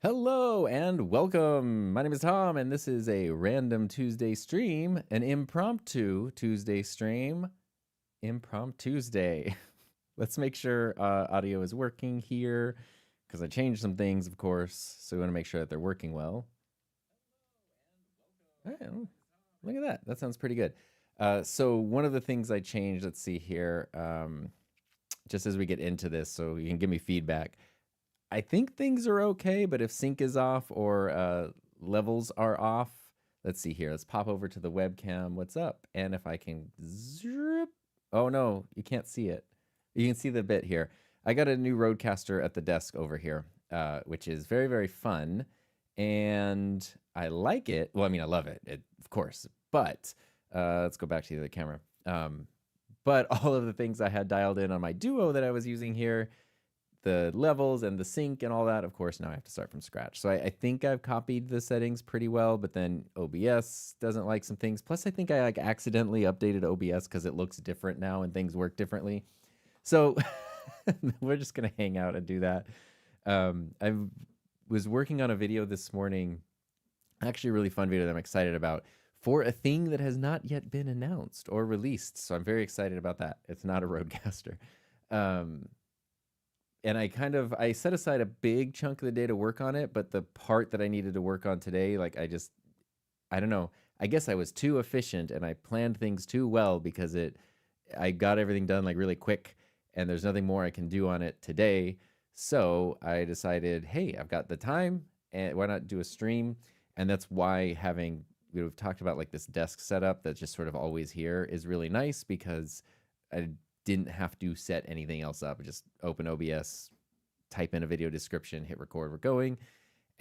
Hello and welcome. My name is Tom, and this is a random Tuesday stream, an impromptu Tuesday stream, Impromptuesday. Let's make sure audio is working here because I changed some things, of course. So we want to make sure that they're working well. Oh, look at that. That sounds pretty good. So one of the things I changed, let's see here, just as we get into this, so you can give me feedback. I think things are okay, but if sync is off or levels are off, let's see here. Let's pop over to the webcam. What's up? And if I can zip, oh no, you can't see it. You can see the bit here. I got a new Rodecaster at the desk over here, which is very, very fun. And I like it. Well, I mean, I love it, of course. But let's go back to the other camera. But all of the things I had dialed in on my Duo that I was using here, the levels and the sync and all that, of course, now I have to start from scratch. So I think I've copied the settings pretty well, but then OBS doesn't like some things. Plus, I think I accidentally updated OBS because it looks different now and things work differently. So we're just going to hang out and do that. I was working on a video this morning, actually a really fun video that I'm excited about, for a thing that has not yet been announced or released. So I'm very excited about that. It's not a Rodecaster. And I set aside a big chunk of the day to work on it, but the part that I needed to work on today, like I don't know. I guess I was too efficient and I planned things too well because I got everything done like really quick and there's nothing more I can do on it today. So I decided, hey, I've got the time and why not do a stream? And that's why we've talked about like this desk setup that's just sort of always here is really nice because I didn't have to set anything else up. Just open OBS, type in a video description, hit record, we're going.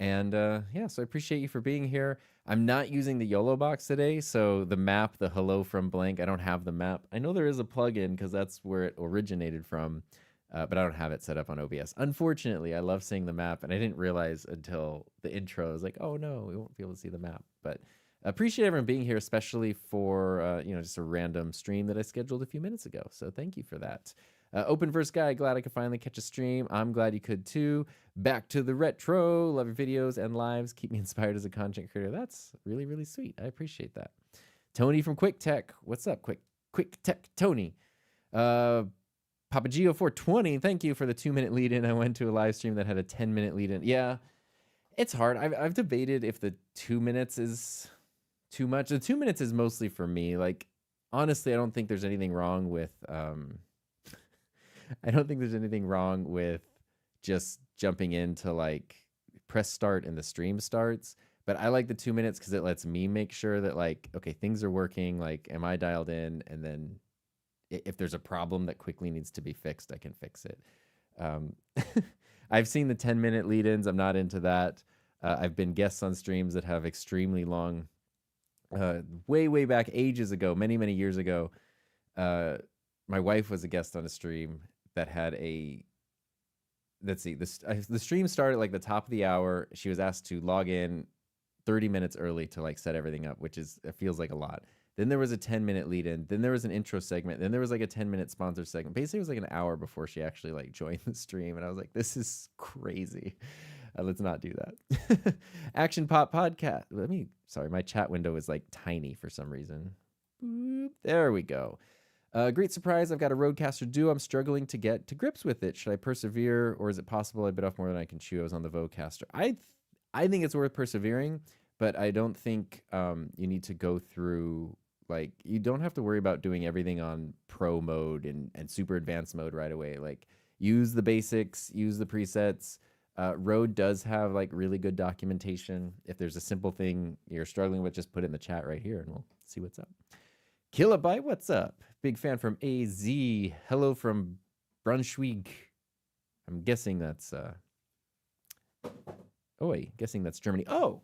And yeah, so I appreciate you for being here. I'm not using the YOLO box today, so the map, the hello from blank, I don't have the map. I know there is a plugin because that's where it originated from, but I don't have it set up on OBS. Unfortunately, I love seeing the map, and I didn't realize until the intro. I was like, oh no, we won't be able to see the map. But appreciate everyone being here, especially for just a random stream that I scheduled a few minutes ago. So thank you for that. Open Verse Guy, glad I could finally catch a stream. I'm glad you could too. Back to the retro. Love your videos and lives. Keep me inspired as a content creator. That's really, really sweet. I appreciate that. Tony from Quick Tech. What's up, Quick Tech Tony? Papa Geo 420. Thank you for the 2-minute lead in. I went to a live stream that had a 10-minute lead in. Yeah, it's hard. I've debated if the 2 minutes is too much. The 2 minutes is mostly for me. Like, honestly, I don't think there's anything wrong with I don't think there's anything wrong with just jumping into like press start and the stream starts. But I like the 2 minutes because it lets me make sure that like, okay, things are working. Like, am I dialed in? And then if there's a problem that quickly needs to be fixed, I can fix it. I've seen the 10-minute lead-ins. I'm not into that. I've been guests on streams that have extremely long, way back ages ago, many years ago. My wife was a guest on a stream that had let's see, the stream started like the top of the hour. She was asked to log in 30 minutes early to like set everything up, which it feels like a lot. Then there was a 10-minute lead in. Then there was an intro segment. Then there was like a 10-minute sponsor segment. Basically, it was like an hour before she actually like joined the stream. And I was like, this is crazy. Let's not do that. Action Pop Podcast. Sorry, my chat window is like tiny for some reason. Boop, there we go. Great surprise. I've got a Rodecaster Duo. I'm struggling to get to grips with it. Should I persevere or is it possible I bit off more than I can chew? I was on the Vocaster. I think it's worth persevering, but I don't think you need to go through, like, you don't have to worry about doing everything on pro mode and super advanced mode right away. Like, use the basics, use the presets. Rode does have like really good documentation. If there's a simple thing you're struggling with, just put it in the chat right here and we'll see what's up. Kilobyte, what's up? Big fan from AZ. Hello from Brunswick. I'm guessing that's guessing that's Germany. Oh,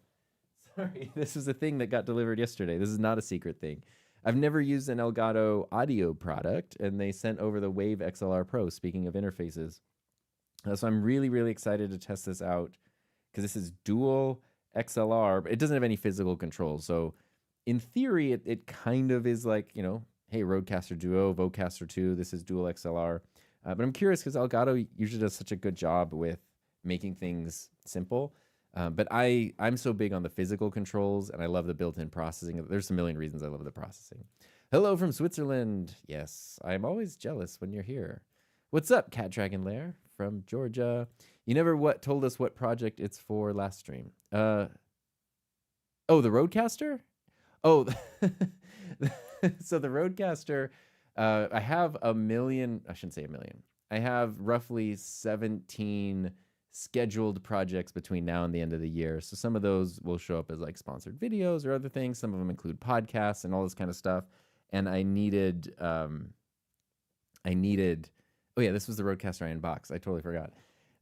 sorry. This is a thing that got delivered yesterday. This is not a secret thing. I've never used an Elgato audio product, and they sent over the Wave XLR Pro, speaking of interfaces. So I'm really excited to test this out because this is dual XLR, but it doesn't have any physical controls. So in theory, it kind of is like, hey, Rodecaster Duo, Vocaster 2, this is dual XLR. But I'm curious because Elgato usually does such a good job with making things simple. But I'm so big on the physical controls, and I love the built-in processing. There's a million reasons I love the processing. Hello from Switzerland. Yes, I'm always jealous when you're here. What's up, Cat Dragon Lair from Georgia? You never told us what project it's for last stream. Oh, the Roadcaster? Oh, so the Roadcaster, I have a million, I shouldn't say a million. I have roughly 17 scheduled projects between now and the end of the year. So some of those will show up as like sponsored videos or other things. Some of them include podcasts and all this kind of stuff. And I needed, oh yeah, this was the Roadcaster I unboxed. I totally forgot.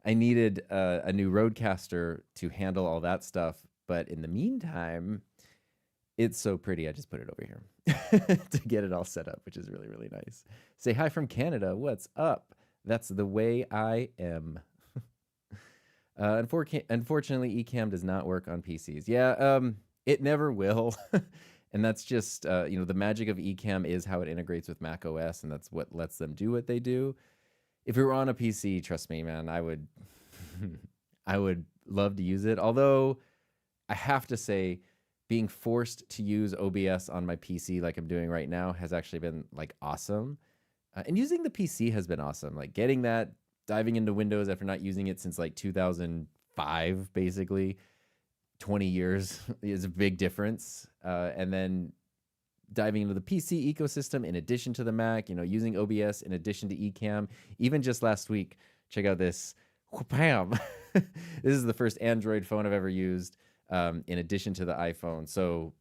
I needed a new Roadcaster to handle all that stuff. But in the meantime, it's so pretty. I just put it over here to get it all set up, which is really, really nice. Say hi from Canada. What's up? That's the way I am. Unfortunately, Ecamm does not work on PCs. Yeah, it never will. And that's just, the magic of Ecamm is how it integrates with Mac OS, and that's what lets them do what they do. If it were on a PC, trust me, man, I would, I would love to use it. Although I have to say, being forced to use OBS on my PC like I'm doing right now has actually been like awesome. And using the PC has been awesome. Like getting that, diving into Windows after not using it since like 2005, basically, 20 years is a big difference. And then diving into the PC ecosystem in addition to the Mac, using OBS in addition to Ecamm. Even just last week, check out this. Bam! This is the first Android phone I've ever used. In addition to the iPhone. So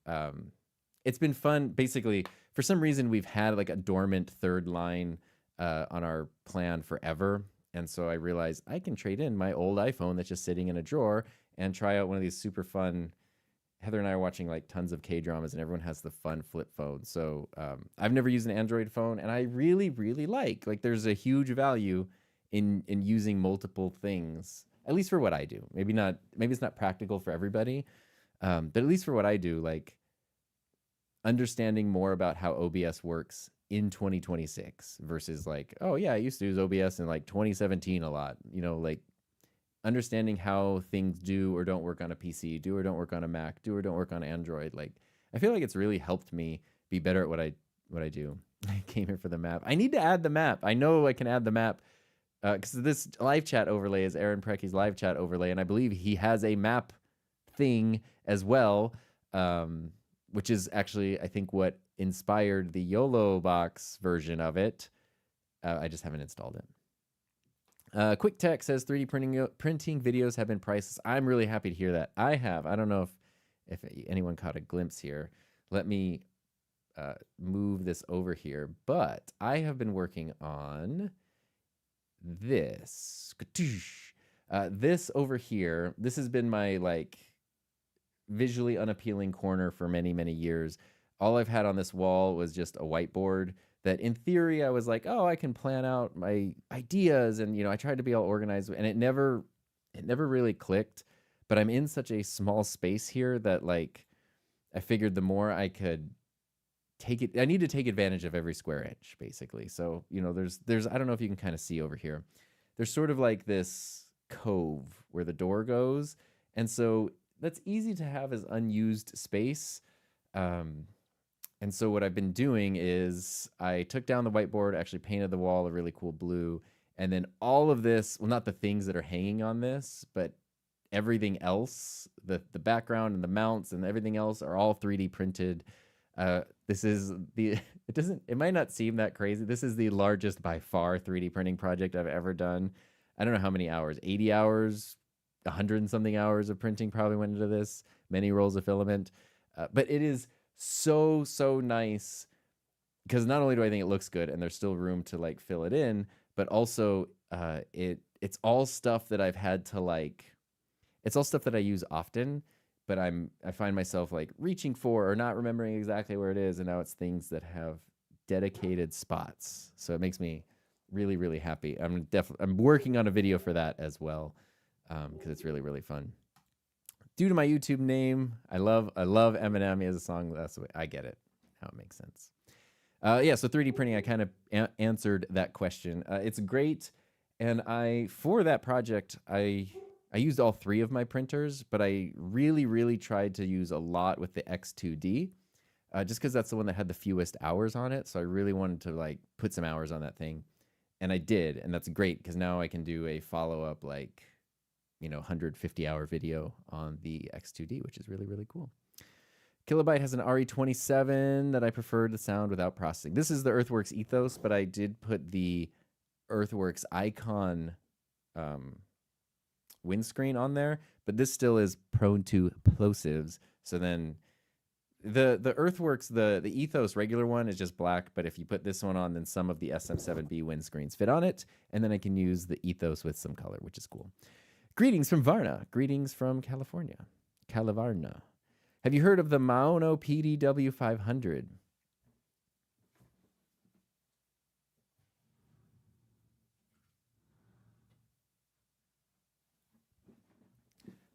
it's been fun. Basically, for some reason, we've had like a dormant third line on our plan forever. And so I realized I can trade in my old iPhone that's just sitting in a drawer and try out one of these super fun. Heather and I are watching like tons of K-dramas, and everyone has the fun flip phone. So I've never used an Android phone, and I really, really like there's a huge value in using multiple things. At least for what I do. Maybe it's not practical for everybody, but at least for what I do, like understanding more about how OBS works in 2026 versus like, oh yeah, I used to use OBS in like 2017 a lot. Like understanding how things do or don't work on a PC, do or don't work on a Mac, do or don't work on Android. Like I feel like it's really helped me be better at what I do. I came here for the map. I need to add the map. I know I can add the map. Because this live chat overlay is Aaron Precky's live chat overlay, and I believe he has a map thing as well, which is actually, I think, what inspired the YOLO box version of it. I just haven't installed it. Quick Tech says 3D printing videos have been priceless. I'm really happy to hear that. I have. I don't know if anyone caught a glimpse here. Let me move this over here. But I have been working on this. This over here, this has been my like visually unappealing corner for many, many years. All I've had on this wall was just a whiteboard that in theory I was like, oh, I can plan out my ideas, and I tried to be all organized, and it never really clicked. But I'm in such a small space here that like I figured the more I could I need to take advantage of every square inch, basically. So, there's I don't know if you can kind of see over here. There's sort of like this cove where the door goes. And so that's easy to have as unused space. And so what I've been doing is I took down the whiteboard, actually painted the wall a really cool blue. And then all of this, well, not the things that are hanging on this, but everything else, the background and the mounts and everything else are all 3D printed. This is it might not seem that crazy. This is the largest by far 3D printing project I've ever done. I don't know how many hours, 80 hours, 100 and something hours of printing probably went into this, many rolls of filament. But it is so, so nice because not only do I think it looks good and there's still room to like fill it in, but also it's all stuff that I've had to it's all stuff that I use often. But I find myself like reaching for or not remembering exactly where it is, and now it's things that have dedicated spots. So it makes me really, really happy. I'm working on a video for that as well, because it's really, really fun. Due to my YouTube name, I love Eminem. He has a song. That's the way I get it. How it makes sense. So 3D printing. I kind of answered that question. It's great, and for that project I I used all three of my printers, but I really tried to use a lot with the X2D, just because that's the one that had the fewest hours on it. So I really wanted to like put some hours on that thing, and I did, and that's great because now I can do a follow up 150-hour video on the X2D, which is really cool. Kilobyte has an RE27 that I preferred the sound without processing. This is the Earthworks Ethos, but I did put the Earthworks Icon windscreen on there, but this still is prone to plosives. So then the Earthworks, the Ethos regular one is just black, but if you put this one on, then some of the SM7B windscreens fit on it, and then I can use the Ethos with some color, which is cool. Greetings from Varna. Greetings from California. Calivarna. Have you heard of the Maono PDW 500?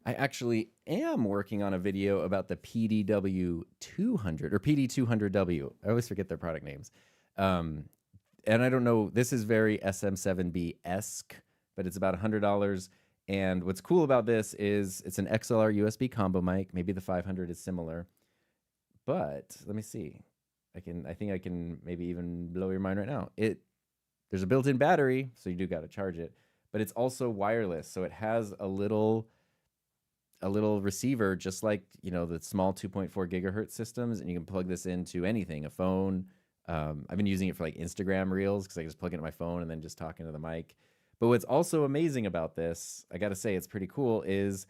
I actually am working on a video about the PDW 200 or PD200W. I always forget their product names. And I don't know, this is very SM7B-esque, but it's about $100. And what's cool about this is it's an XLR USB combo mic. Maybe the 500 is similar, but let me see. I think I can maybe even blow your mind right now. There's a built-in battery, so you do got to charge it, but it's also wireless. So it has a little receiver, just like, the small 2.4 gigahertz systems. And you can plug this into anything, a phone. I've been using it for like Instagram reels because I just plug it into my phone and then just talk into the mic. But what's also amazing about this, I got to say it's pretty cool, is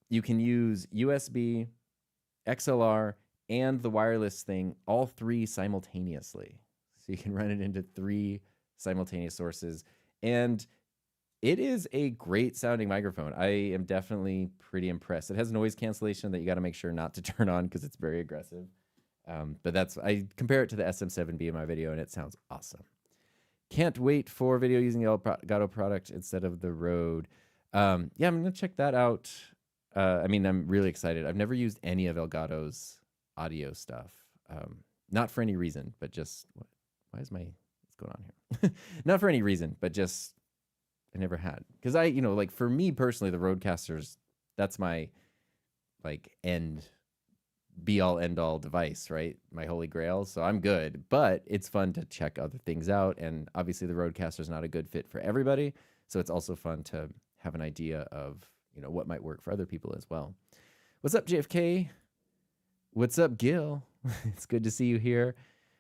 you can use USB, XLR, and the wireless thing, all three simultaneously. So you can run it into three simultaneous sources. And it is a great sounding microphone. I am definitely pretty impressed. It has noise cancellation that you got to make sure not to turn on because it's very aggressive. But I compare it to the SM7B in my video, and it sounds awesome. Can't wait for video using the Elgato product instead of the Rode. Yeah, I'm going to check that out. I'm really excited. I've never used any of Elgato's audio stuff. Not for any reason, but just, what's going on here? Not for any reason, but just, I never had. Because for me personally, the Roadcasters, that's my, be all end all device, right? My holy grail. So I'm good, but it's fun to check other things out. And obviously the Roadcaster is not a good fit for everybody. So it's also fun to have an idea of, what might work for other people as well. What's up, JFK? What's up, Gil? It's good to see you here.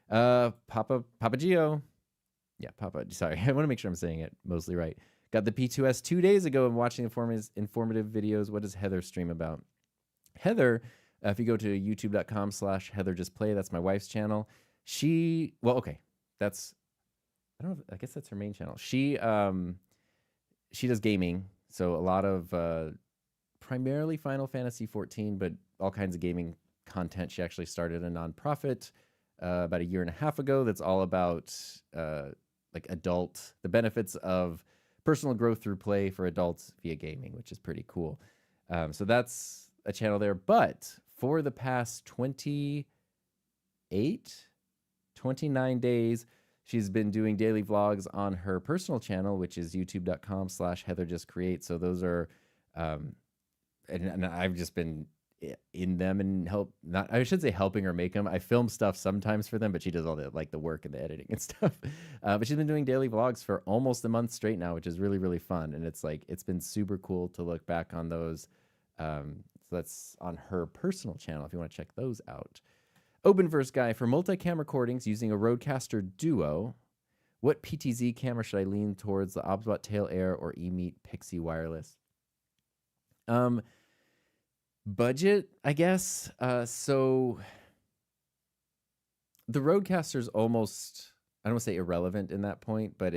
Papa Gio. Yeah, Papa. Sorry. I want to make sure I'm saying it mostly right. Got the P2S 2 days ago and watching informative videos. What does Heather stream about? Heather, if you go to youtube.com/HeatherJustPlay, that's my wife's channel. I guess that's her main channel. She does gaming, so a lot of primarily Final Fantasy 14, but all kinds of gaming content. She actually started a nonprofit about a year and a half ago that's all about the benefits of personal growth through play for adults via gaming, which is pretty cool. So that's a channel there, but for the past 29 days, she's been doing daily vlogs on her personal channel, which is youtube.com/HeatherJustCreate. So those are, and I've just been in them and I should say helping her make them. I film stuff sometimes for them, but she does all the work and the editing and stuff. But she's been doing daily vlogs for almost a month straight now, which is really fun. And it's been super cool to look back on those. So that's on her personal channel if you want to check those out. Openverse guy, for multi-cam recordings using a Rodecaster Duo, what PTZ camera should I lean towards, the Obsbot Tail Air or eMeet Pixie Wireless? Budget, I guess. So the Rodecaster's almost, I don't want to say irrelevant in that point, but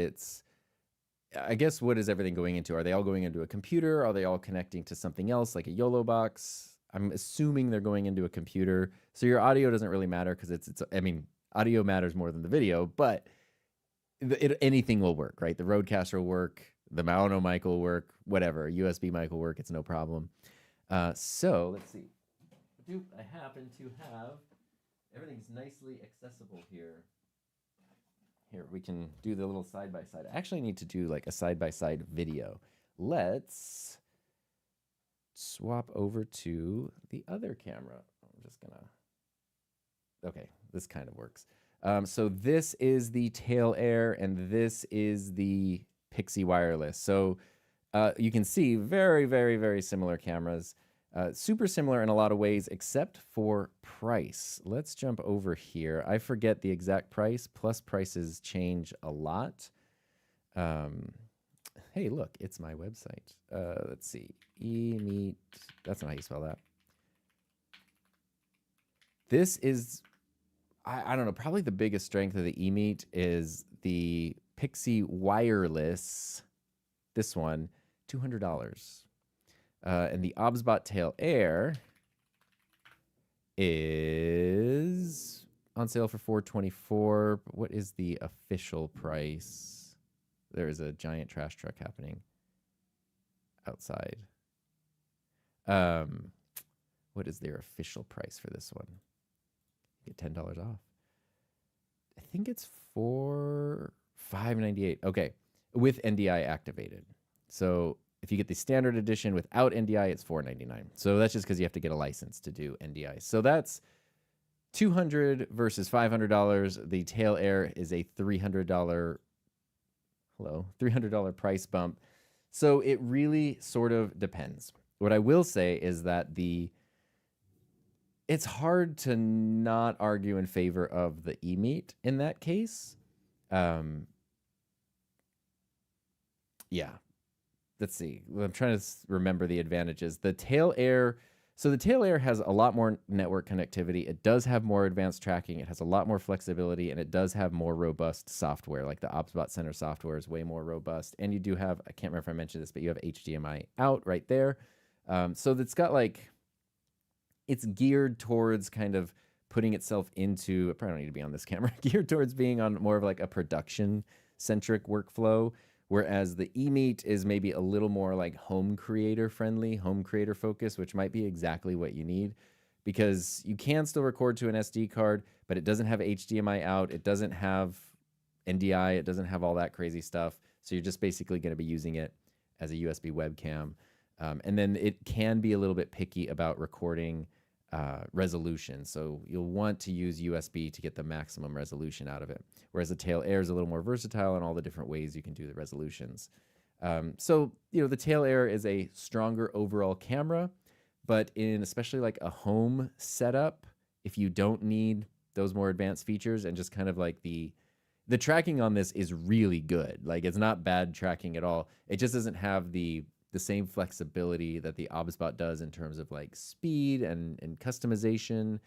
I guess what is everything going into? Are they all going into a computer? Are they all connecting to something else like a YOLO box? I'm assuming they're going into a computer. So your audio doesn't really matter because audio matters more than the video, but anything will work, right? The Rodecaster will work. The Maono mic will work. Whatever. USB mic will work. It's no problem. So let's see. I happen to have, everything's nicely accessible here. Here, we can do the little side-by-side. I actually need to do a side-by-side video. Let's swap over to the other camera. I'm just gonna, okay, this kind of works. So this is the Tail Air, and this is the Pixie Wireless. So you can see very, very, very similar cameras. Super similar in a lot of ways, except for price. Let's jump over here. I forget the exact price, plus prices change a lot. Hey, look, it's my website. Let's see. eMeet, that's not how you spell that. This is, I don't know, probably the biggest strength of the eMeet is the Pixie Wireless. This one, $200. And the OBSBot Tail Air is on sale for $424. But what is the official price? There is a giant trash truck happening outside. What is their official price for this one? Get $10 off. I think it's $598. Okay, with NDI activated. So if you get the standard edition without NDI, it's $499. So that's just because you have to get a license to do NDI. So that's $200 versus $500. The Tail Air is a $300 price bump. So it really sort of depends. What I will say is that it's hard to not argue in favor of the eMeet in that case. Yeah. Let's see. I'm trying to remember the advantages. The Tail Air, so the Tail Air has a lot more network connectivity. It does have more advanced tracking. It has a lot more flexibility, and it does have more robust software. Like the OBSBot Center software is way more robust. And you do have, I can't remember if I mentioned this, but you have HDMI out right there. So it's got like, it's geared towards kind of putting itself into, I probably don't need to be on this camera, geared towards being on more of like a production-centric workflow, whereas the eMeet is maybe a little more like home creator friendly, home creator focused, which might be exactly what you need, because you can still record to an SD card, but it doesn't have HDMI out, it doesn't have NDI, it doesn't have all that crazy stuff, so you're just basically going to be using it as a USB webcam. And then it can be a little bit picky about recording resolution. So you'll want to use USB to get the maximum resolution out of it. Whereas the Tail Air is a little more versatile in all the different ways you can do the resolutions. So, the Tail Air is a stronger overall camera, but in especially like a home setup, if you don't need those more advanced features and just kind of like the tracking on this is really good. Like it's not bad tracking at all. It just doesn't have the same flexibility that the OBSBot does in terms of like speed and customization,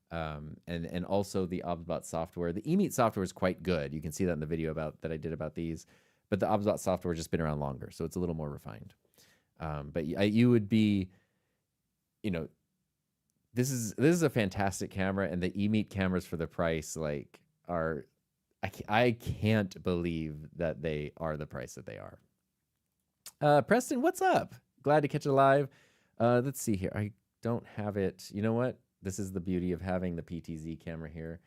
and also the OBSBot software. The eMeet software is quite good. You can see that in the video that I did about these, but the OBSBot software has just been around longer, so it's a little more refined. But you would be, this is a fantastic camera, and the eMeet cameras for the price like are, I can't believe that they are the price that they are. Preston, what's up? Glad to catch it live. Let's see here. I don't have it. You know what? This is the beauty of having the PTZ camera here.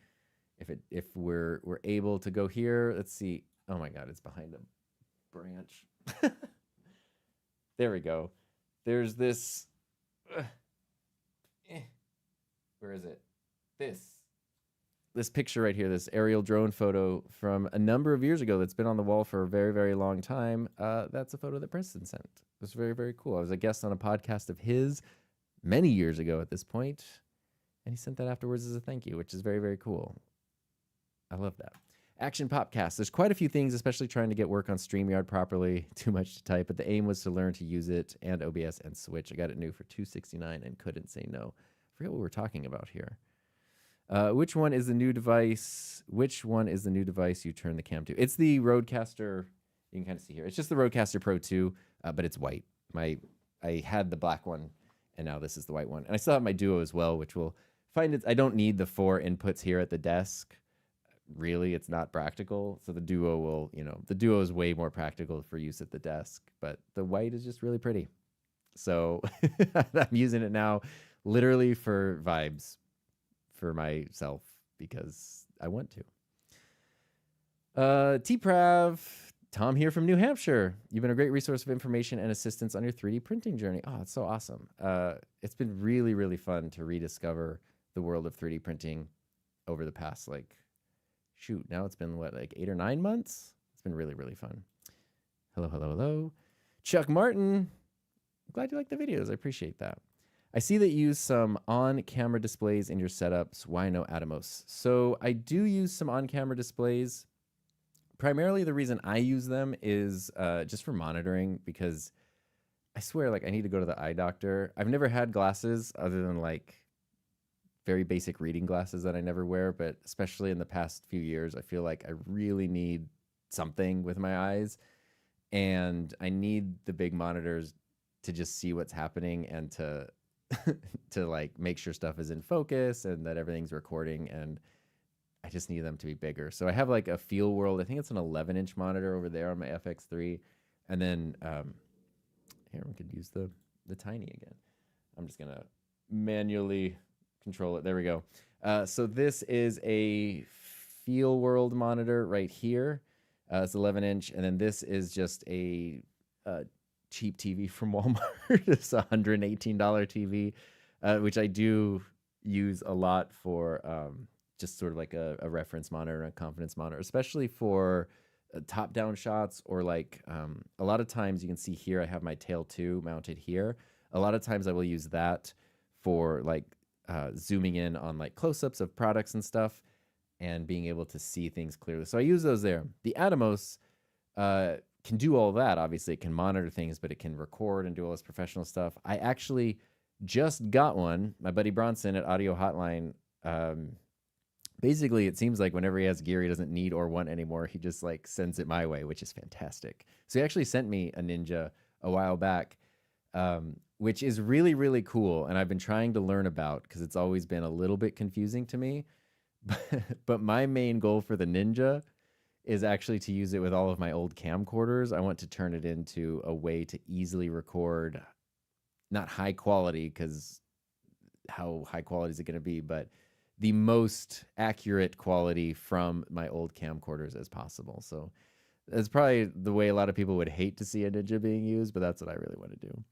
If we're able to go here, let's see. Oh my God, it's behind a branch. There we go. There's this. Where is it? This picture right here, this aerial drone photo from a number of years ago that's been on the wall for a very, very long time. That's a photo that Preston sent. It was very, very cool. I was a guest on a podcast of his many years ago at this point, and he sent that afterwards as a thank you, which is very, very cool. I love that. Action Popcast. There's quite a few things, especially trying to get work on StreamYard properly. Too much to type, but the aim was to learn to use it and OBS and Switch. I got it new for $269 and couldn't say no. I forget what we're talking about here. Which one is the new device? Which one is the new device you turn the cam to? It's the Rodecaster. You can kind of see here. It's just the Rodecaster Pro 2, but it's white. I had the black one, and now this is the white one. And I still have my Duo as well, which will find it. I don't need the 4 inputs here at the desk. Really, it's not practical. So the Duo will, the Duo is way more practical for use at the desk, but the white is just really pretty. So I'm using it now literally for vibes for myself because I want to. T-Prav Tom here from New Hampshire. You've been a great resource of information and assistance on your 3D printing journey. Oh, it's so awesome. It's been really, really fun to rediscover the world of 3D printing over the past, like, shoot, now it's been what, like 8 or 9 months? It's been really, really fun. Hello, hello, hello. Chuck Martin. I'm glad you like the videos. I appreciate that. I see that you use some on-camera displays in your setups. Why no Atomos? So I do use some on-camera displays. Primarily the reason I use them is just for monitoring, because I swear, like, I need to go to the eye doctor. I've never had glasses other than like very basic reading glasses that I never wear, but especially in the past few years, I feel like I really need something with my eyes, and I need the big monitors to just see what's happening and to to like make sure stuff is in focus and that everything's recording, and I just need them to be bigger. So I have like a Feel World, I think it's an 11-inch monitor over there on my FX3, and then here we could use the tiny again. I'm just gonna manually control it. There we go. So this is a Feel World monitor right here. It's 11-inch, and then this is just a cheap TV from Walmart. It's a $118 TV, which I do use a lot for just sort of like a reference monitor and a confidence monitor, especially for top-down shots, or like a lot of times you can see here I have my Tail 2 mounted here. A lot of times I will use that for like zooming in on like close-ups of products and stuff and being able to see things clearly. So I use those there. The Atomos can do all that. Obviously, it can monitor things, but it can record and do all this professional stuff. I actually just got one. My buddy Bronson at Audio Hotline, basically, it seems like whenever he has gear he doesn't need or want anymore, he just like sends it my way, which is fantastic. So he actually sent me a Ninja a while back, which is really, really cool. And I've been trying to learn about, because it's always been a little bit confusing to me. But my main goal for the Ninja is actually to use it with all of my old camcorders. I want to turn it into a way to easily record, not high quality, because how high quality is it going to be, but the most accurate quality from my old camcorders as possible. So that's probably the way a lot of people would hate to see a Ninja being used, but that's what I really want to do.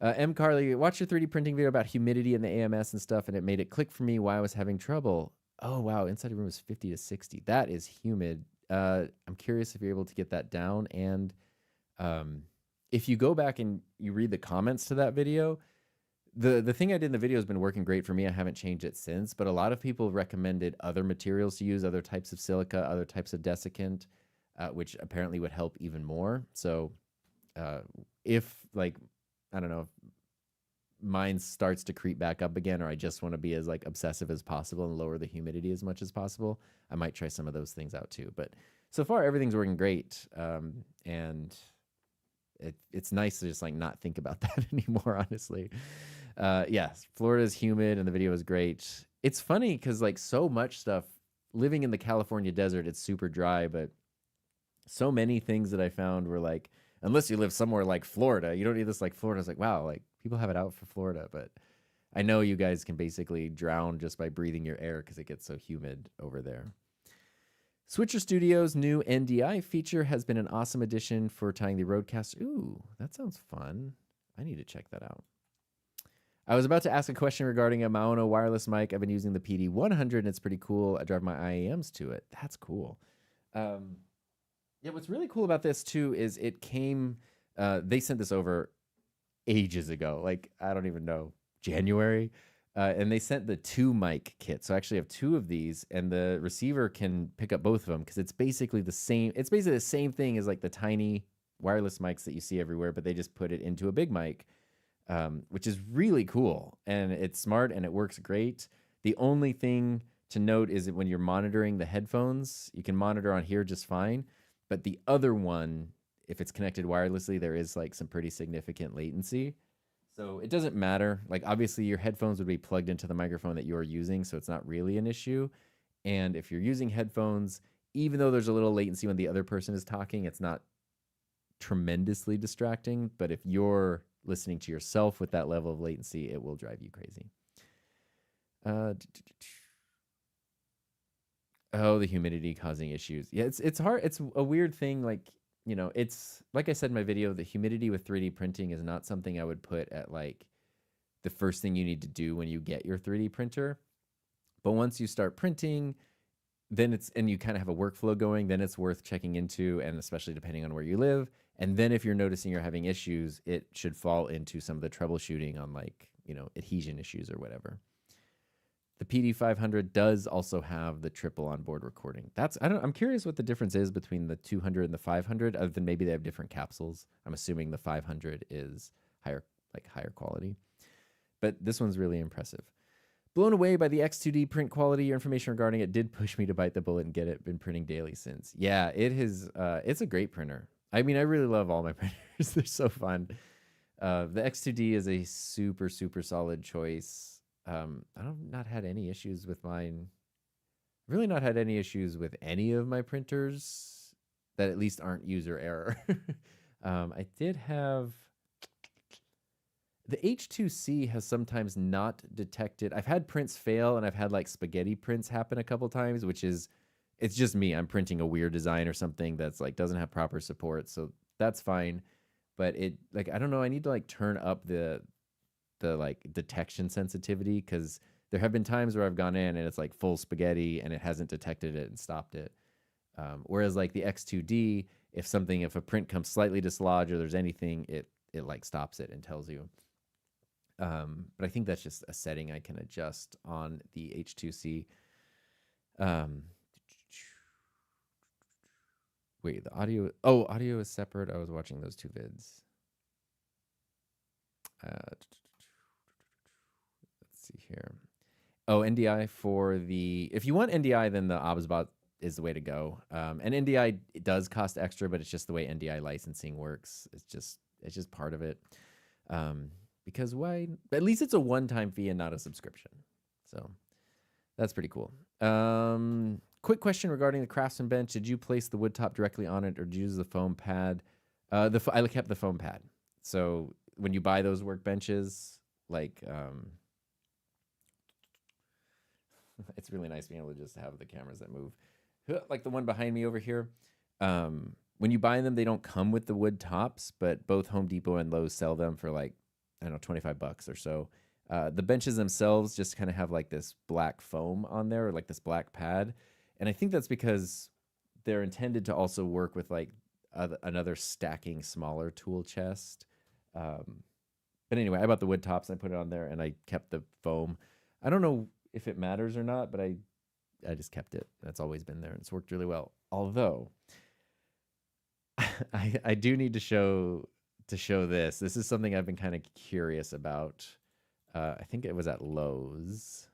M. Carly, watched your 3D printing video about humidity in the AMS and stuff, and it made it click for me why I was having trouble. Oh, wow. Inside the room is 50 to 60. That is humid. I'm curious if you're able to get that down. And if you go back and you read the comments to that video, the thing I did in the video has been working great for me. I haven't changed it since, but a lot of people recommended other materials to use, other types of silica, other types of desiccant, which apparently would help even more. So if, like, I don't know, if mine starts to creep back up again, or I just want to be as like obsessive as possible and lower the humidity as much as possible, I might try some of those things out too. But so far everything's working great, and it's nice to just like not think about that anymore, honestly. Yes, Florida's humid and the video is great. It's funny because like so much stuff, living in the California desert, it's super dry, but so many things that I found were like, unless you live somewhere like Florida, you don't need this like Florida. It's like, wow, like people have it out for Florida, but I know you guys can basically drown just by breathing your air because it gets so humid over there. Switcher Studios' new NDI feature has been an awesome addition for tying the Rodecaster. Ooh, that sounds fun. I need to check that out. I was about to ask a question regarding a Maono wireless mic. I've been using the PD100 and it's pretty cool. I drive my IAMs to it. That's cool. Yeah, what's really cool about this too is it came, they sent this over ages ago, like I don't even know, January, and they sent the 2 mic kit. So I actually have 2 of these, and the receiver can pick up both of them because it's basically the same. It's basically the same thing as like the tiny wireless mics that you see everywhere, but they just put it into a big mic, which is really cool, and it's smart and it works great. The only thing to note is that when you're monitoring the headphones, you can monitor on here just fine. But the other one, if it's connected wirelessly, there is like some pretty significant latency. So it doesn't matter. Like obviously your headphones would be plugged into the microphone that you're using, so it's not really an issue. And if you're using headphones, even though there's a little latency when the other person is talking, it's not tremendously distracting. But if you're listening to yourself with that level of latency, it will drive you crazy. Oh, the humidity causing issues. Yeah, it's hard. It's a weird thing. Like you know, it's like I said in my video, the humidity with 3D printing is not something I would put at like the first thing you need to do when you get your 3D printer. But once you start printing, then it's, and you kind of have a workflow going, then it's worth checking into, and especially depending on where you live. And then if you're noticing you're having issues, it should fall into some of the troubleshooting on like, you know, adhesion issues or whatever. The PD500 does also have the triple onboard recording. I'm curious what the difference is between the 200 and the 500, other than maybe they have different capsules. I'm assuming the 500 is higher quality. But this one's really impressive. Blown away by the X2D print quality. Your information regarding it did push me to bite the bullet and get it. Been printing daily since. Yeah, it has. It's a great printer. I mean, I really love all my printers. They're so fun. The X2D is a super, super solid choice. I've not had any issues with mine. Really not had any issues with any of my printers that at least aren't user error. I did have... The H2C has sometimes not detected. I've had prints fail, and I've had like spaghetti prints happen a couple times, which is, it's just me. I'm printing a weird design or something that's like doesn't have proper support, so that's fine. But it, like, I don't know. I need to like turn up the like detection sensitivity, because there have been times where I've gone in and it's like full spaghetti and it hasn't detected it and stopped it. Whereas like the X2D, if a print comes slightly dislodged or there's anything, it like stops it and tells you. But I think that's just a setting I can adjust on the H2C. Wait, the audio. Oh, audio is separate. I was watching those two vids. Let's see here. Oh, NDI for the... If you want NDI, then the OBSBot is the way to go. And NDI, it does cost extra, but it's just the way NDI licensing works. It's just part of it. Because why? At least it's a one-time fee and not a subscription. So that's pretty cool. Quick question regarding the Craftsman bench. Did you place the wood top directly on it, or did you use the foam pad? I kept the foam pad. So when you buy those workbenches, like, it's really nice being able to just have the cameras that move. Like the one behind me over here. When you buy them, they don't come with the wood tops, but both Home Depot and Lowe's sell them for like, I don't know, $25 or so. The benches themselves just kind of have like this black foam on there, or like this black pad. And I think that's because they're intended to also work with like another stacking smaller tool chest. But anyway, I bought the wood tops and I put it on there, and I kept the foam. I don't know if it matters or not, but I just kept it. That's always been there, and it's worked really well. Although I do need to show this. This is something I've been kind of curious about. I think it was at Lowe's.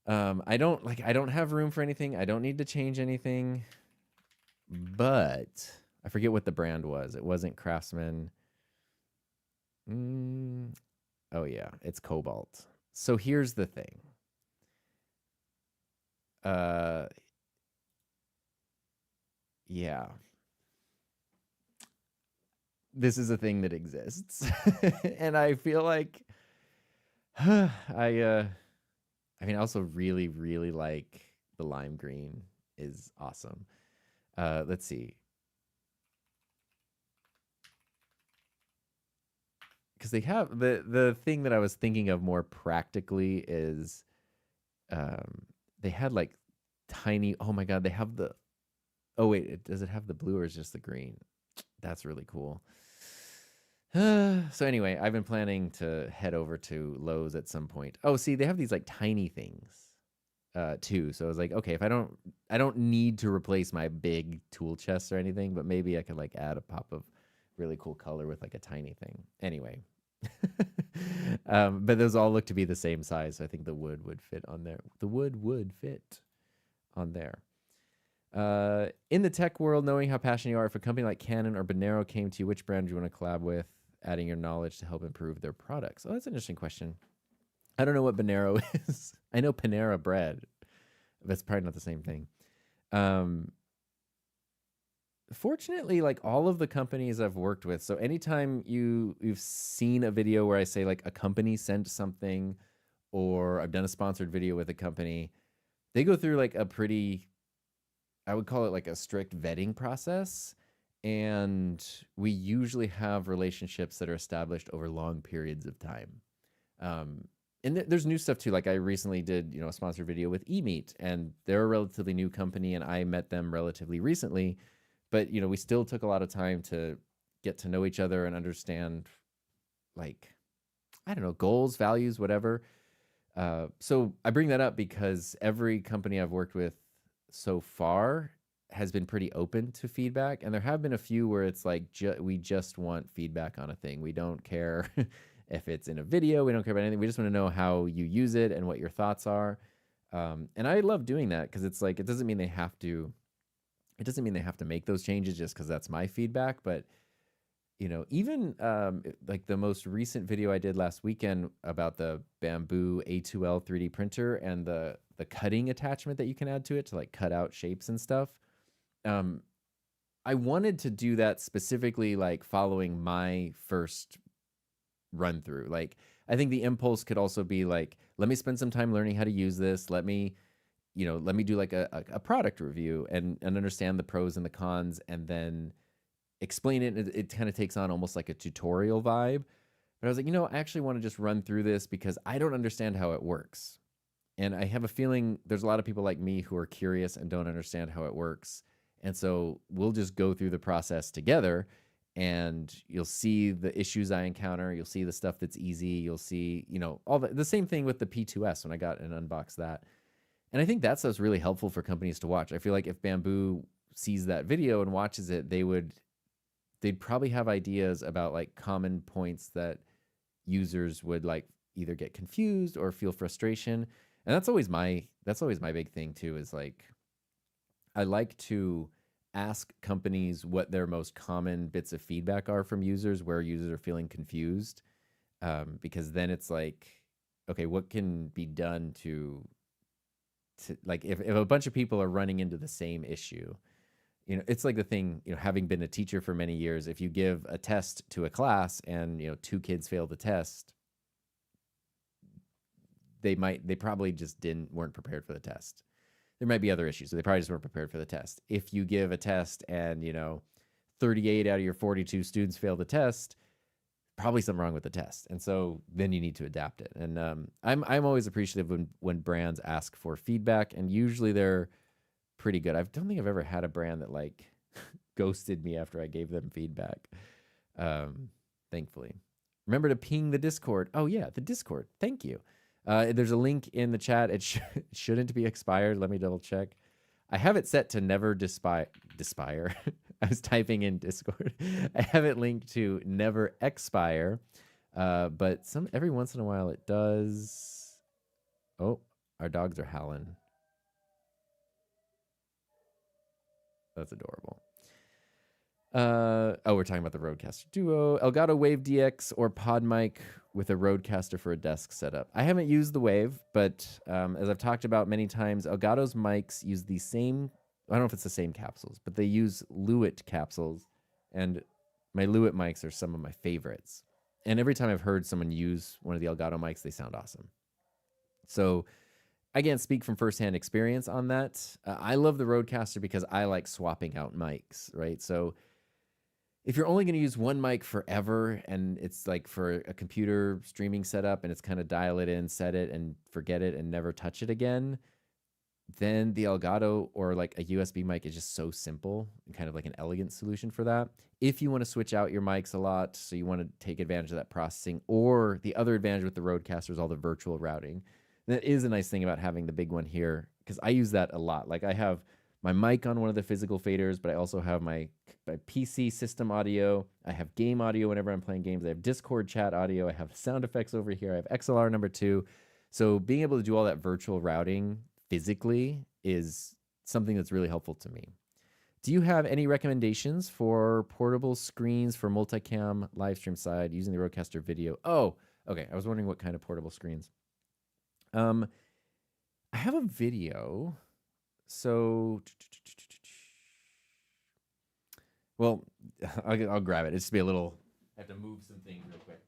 I don't have room for anything. I don't need to change anything, but I forget what the brand was. It wasn't Craftsman. Oh yeah, it's Cobalt. So here's the thing. Yeah. This is a thing that exists. And I feel like I mean, I also really, really like the lime green is awesome. Let's see. Because they have the thing that I was thinking of more practically is they had like tiny, oh my God, they have the, oh wait, does it have the blue or is it just the green? That's really cool. So anyway, I've been planning to head over to Lowe's at some point. Oh, see, they have these like tiny things too. So I was like, okay, if I don't need to replace my big tool chest or anything, but maybe I could like add a pop of really cool color with like a tiny thing. Anyway. But those all look to be the same size, so I think the wood would fit on there. The wood would fit on there. In the tech world, knowing how passionate you are, if a company like Canon or Bonero came to you, which brand do you want to collab with, adding your knowledge to help improve their products? Oh, that's an interesting question. I don't know what Bonero is. I know Panera Bread. That's probably not the same thing. Fortunately, like all of the companies I've worked with, so anytime you've seen a video where I say like a company sent something, or I've done a sponsored video with a company, they go through like a pretty, I would call it like a strict vetting process. And we usually have relationships that are established over long periods of time. Um, and there's new stuff too. Like I recently did, a sponsored video with eMeet, and they're a relatively new company, and I met them relatively recently. But we still took a lot of time to get to know each other and understand, like, I don't know, goals, values, whatever. So I bring that up because every company I've worked with so far has been pretty open to feedback, and there have been a few where it's like we just want feedback on a thing. We don't care if it's in a video. We don't care about anything. We just want to know how you use it and what your thoughts are. And I love doing that because it's like it doesn't mean they have to. It doesn't mean they have to make those changes just because that's my feedback, but even like the most recent video I did last weekend about the Bamboo A2L 3D printer and the cutting attachment that you can add to it to like cut out shapes and stuff. I wanted to do that specifically, like following my first run through. Like, I think the impulse could also be like, let me spend some time learning how to use this. Let me do like a product review and understand the pros and the cons, and then explain it. It kind of takes on almost like a tutorial vibe. But I was like, I actually want to just run through this because I don't understand how it works. And I have a feeling there's a lot of people like me who are curious and don't understand how it works. And so we'll just go through the process together, and you'll see the issues I encounter. You'll see the stuff that's easy. You'll see, all the same thing with the P2S when I got and unboxed that. And I think that's what's really helpful for companies to watch. I feel like if Bamboo sees that video and watches it, they'd probably have ideas about like common points that users would like either get confused or feel frustration. And that's always my big thing too, is like, I like to ask companies what their most common bits of feedback are from users, where users are feeling confused. Because then it's like, okay, what can be done to like, if a bunch of people are running into the same issue, it's like the thing, having been a teacher for many years, if you give a test to a class and, two kids fail the test, they probably just weren't prepared for the test. There might be other issues, so they probably just weren't prepared for the test. If you give a test and, 38 out of your 42 students fail the test, probably something wrong with the test. And so then you need to adapt it. And I'm always appreciative when brands ask for feedback, and usually they're pretty good. I don't think I've ever had a brand that like ghosted me after I gave them feedback. Thankfully. Remember to ping the Discord. Oh yeah, the Discord. Thank you. There's a link in the chat. It shouldn't be expired. Let me double check. I have it set to never despire. I was typing in Discord. I have it linked to never expire. But every once in a while it does. Oh, our dogs are howling. That's adorable. We're talking about the Rodecaster Duo. Elgato Wave DX or Pod mic with a Rodecaster for a desk setup. I haven't used the Wave, but as I've talked about many times, Elgato's mics use the same, I don't know if it's the same capsules, but they use Lewitt capsules, and my Lewitt mics are some of my favorites. And every time I've heard someone use one of the Elgato mics, they sound awesome. So I can't speak from firsthand experience on that. I love the Rodecaster because I like swapping out mics, right? So if you're only going to use one mic forever, and it's like for a computer streaming setup, and it's kind of dial it in, set it, and forget it, and never touch it again, then the Elgato or like a USB mic is just so simple and kind of like an elegant solution for that. If you want to switch out your mics a lot, so you want to take advantage of that processing, or the other advantage with the Rodecaster is all the virtual routing. That is a nice thing about having the big one here, because I use that a lot. Like I have my mic on one of the physical faders, but I also have my PC system audio. I have game audio whenever I'm playing games. I have Discord chat audio. I have sound effects over here. I have XLR number 2. So being able to do all that virtual routing physically is something that's really helpful to me. Do you have any recommendations for portable screens for multicam live stream side using the Rodecaster video? Oh, okay. I was wondering what kind of portable screens. I have a video. So, well, I'll grab it. It's just be a little, I have to move some things real quick.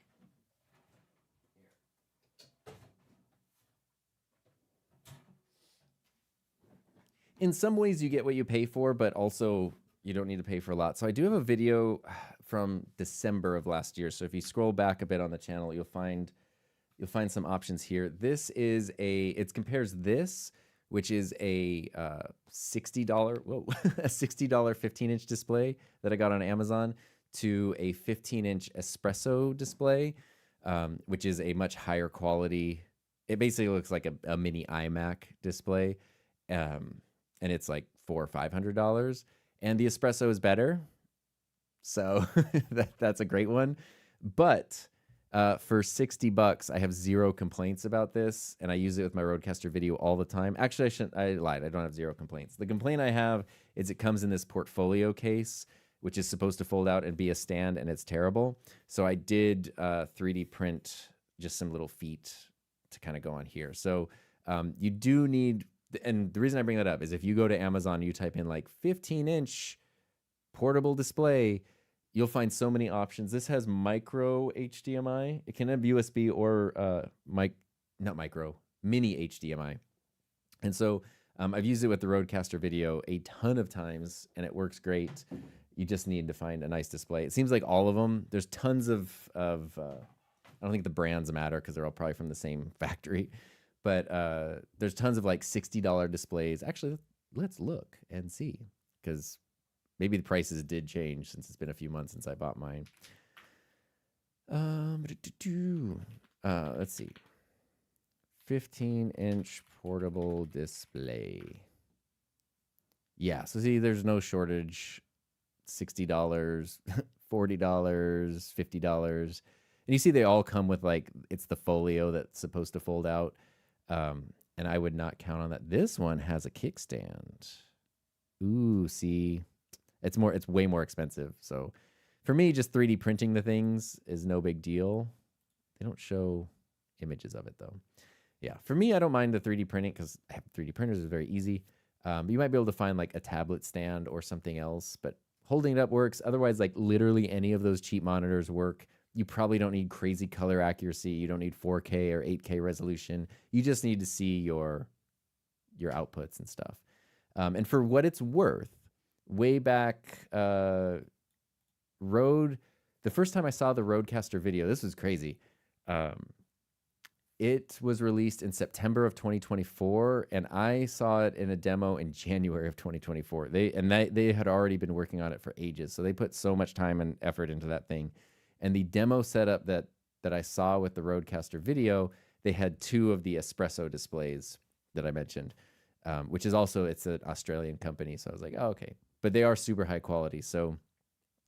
In some ways you get what you pay for, but also you don't need to pay for a lot. So I do have a video from December of last year. So if you scroll back a bit on the channel, you'll find some options here. This is it compares this, which is a $60, whoa, a $60 15-inch display that I got on Amazon, to a 15-inch espresso display, which is a much higher quality. It basically looks like a mini iMac display, and it's like $400 or $500. And the espresso is better, so that's a great one. But for $60, I have zero complaints about this, and I use it with my Rodecaster video all the time. Actually, I lied. I don't have zero complaints. The complaint I have is it comes in this portfolio case, which is supposed to fold out and be a stand, and it's terrible. So I did 3D print just some little feet to kind of go on here. So you do need, and the reason I bring that up is if you go to Amazon, you type in like 15-inch portable display, you'll find so many options. This has micro HDMI. It can have USB or mini HDMI. And so I've used it with the Rodecaster video a ton of times, and it works great. You just need to find a nice display. It seems like all of them, there's tons of I don't think the brands matter because they're all probably from the same factory, but there's tons of like $60 displays. Actually, let's look and see, because maybe the prices did change since it's been a few months since I bought mine. Let's see. 15-inch portable display. Yeah, so see, there's no shortage. $60, $40, $50. And you see they all come with like, it's the folio that's supposed to fold out. And I would not count on that. This one has a kickstand. Ooh, see, it's way more expensive. So for me, just 3D printing the things is no big deal. They don't show images of it though. Yeah, for me, I don't mind the 3D printing because I have 3D printers. Is very easy. But you might be able to find like a tablet stand or something else, but holding it up works. Otherwise, like literally any of those cheap monitors work. You probably don't need crazy color accuracy. You don't need 4K or 8K resolution. You just need to see your outputs and stuff. And for what it's worth, way back, the first time I saw the Rodecaster video, this was crazy. It was released in September of 2024, and I saw it in a demo in January of 2024. They had already been working on it for ages, so they put so much time and effort into that thing. And the demo setup that I saw with the Rodecaster video, they had two of the espresso displays that I mentioned, which is also, it's an Australian company, so I was like, oh, okay. But they are super high quality. So,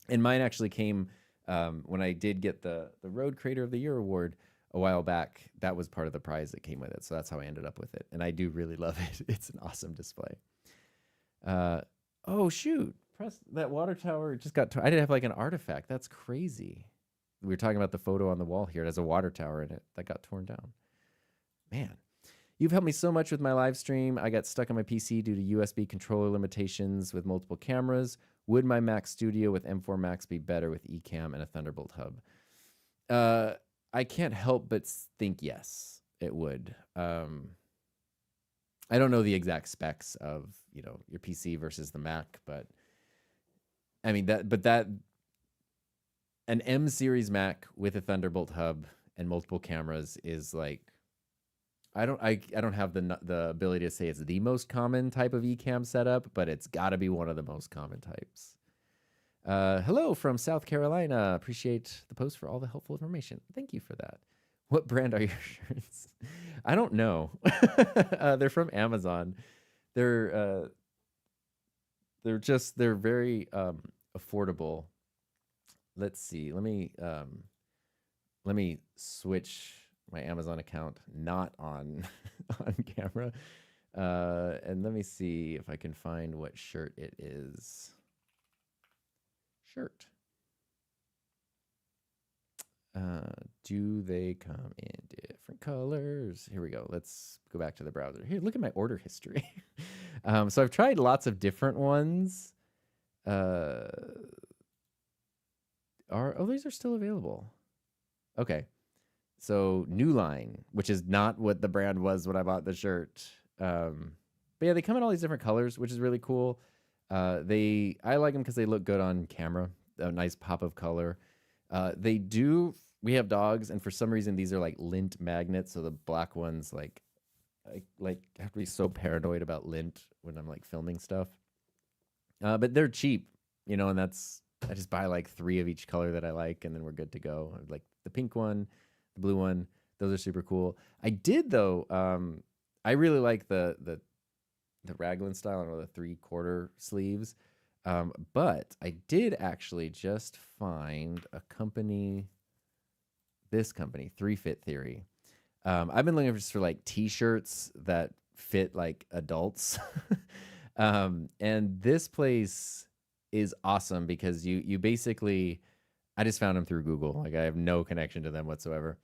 and mine actually came when I did get the Rode Creator of the Year award a while back. That was part of the prize that came with it. So that's how I ended up with it. And I do really love it. It's an awesome display. Oh, shoot. Press that water tower just got, I didn't have like an artifact. That's crazy. We were talking about the photo on the wall here. It has a water tower in it that got torn down. Man, you've helped me so much with my live stream. I got stuck on my PC due to USB controller limitations with multiple cameras. Would my Mac Studio with M4 Max be better with Ecamm and a Thunderbolt hub? I can't help but think yes, it would. I don't know the exact specs of, your PC versus the Mac, but I mean an M series Mac with a Thunderbolt hub and multiple cameras is like, I don't have the ability to say it's the most common type of Ecamm setup, but it's got to be one of the most common types. Hello from South Carolina. Appreciate the post for all the helpful information. Thank you for that. What brand are your shirts? I don't know. They're from Amazon. They're very affordable. Let's see. Let me switch my Amazon account not on on camera. And let me see if I can find what shirt it is. Shirt. Do they come in different colors? Here we go. Let's go back to the browser. Here, look at my order history. So I've tried lots of different ones. These are still available. Okay. So New Line, which is not what the brand was when I bought the shirt. But yeah, they come in all these different colors, which is really cool. I like them because they look good on camera. A nice pop of color. They do. We have dogs, and for some reason, these are like lint magnets. So the black ones, like I have to be so paranoid about lint when I'm like filming stuff. But they're cheap, and I just buy like 3 of each color that I like, and then we're good to go. Like the pink one, the blue one, those are super cool. I did though. I really like the raglan style, or the 3/4 sleeves. But I did actually just find this company, 3 Fit Theory. I've been looking just for like t-shirts that fit like adults. And this place is awesome because you basically, I just found them through Google. Like I have no connection to them whatsoever.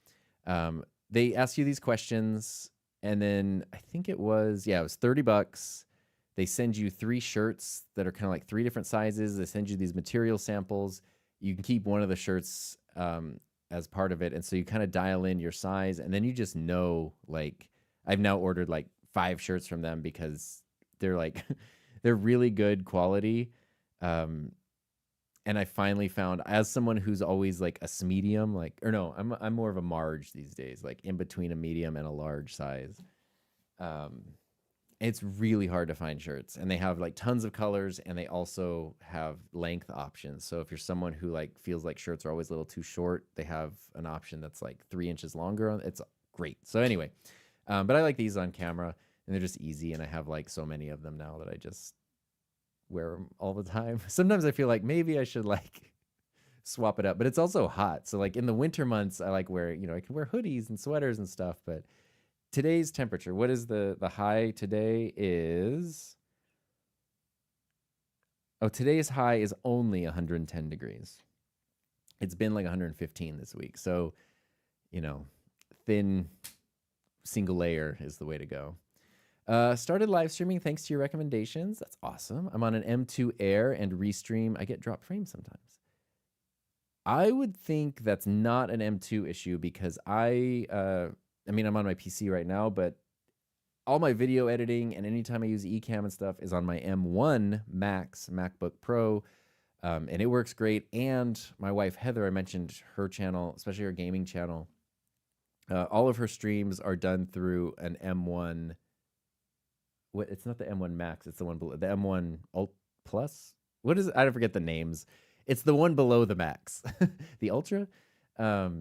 They ask you these questions, and then I think it was $30. They send you 3 shirts that are kind of like 3 different sizes. They send you these material samples. You can keep one of the shirts as part of it, and so you kind of dial in your size, and then you just know. Like I've now ordered like 5 shirts from them because they're like they're really good quality. And I finally found, as someone who's always like a medium, I'm more of a Marge these days, like in between a medium and a large size. It's really hard to find shirts, and they have like tons of colors, and they also have length options. So if you're someone who like feels like shirts are always a little too short, they have an option that's like 3 inches longer. It's great. So anyway, but I like these on camera, and they're just easy, and I have like so many of them now that I just wear them all the time. Sometimes I feel like maybe I should like swap it up, but it's also hot. So like in the winter months, I like wear, I can wear hoodies and sweaters and stuff. But today's temperature, what is the high today is? Oh, today's high is only 110 degrees. It's been like 115 this week. So, thin single layer is the way to go. Started live streaming thanks to your recommendations. That's awesome. I'm on an M2 Air and Restream. I get drop frames sometimes. I would think that's not an M2 issue because I'm on my PC right now, but all my video editing and anytime I use Ecamm and stuff is on my M1 Max MacBook Pro, and it works great. And my wife Heather, I mentioned her channel, especially her gaming channel. All of her streams are done through an M1. It's not the M1 Max. It's the one below the M1 Alt Plus. What is it? I don't forget the names. It's the one below the Max, the Ultra. I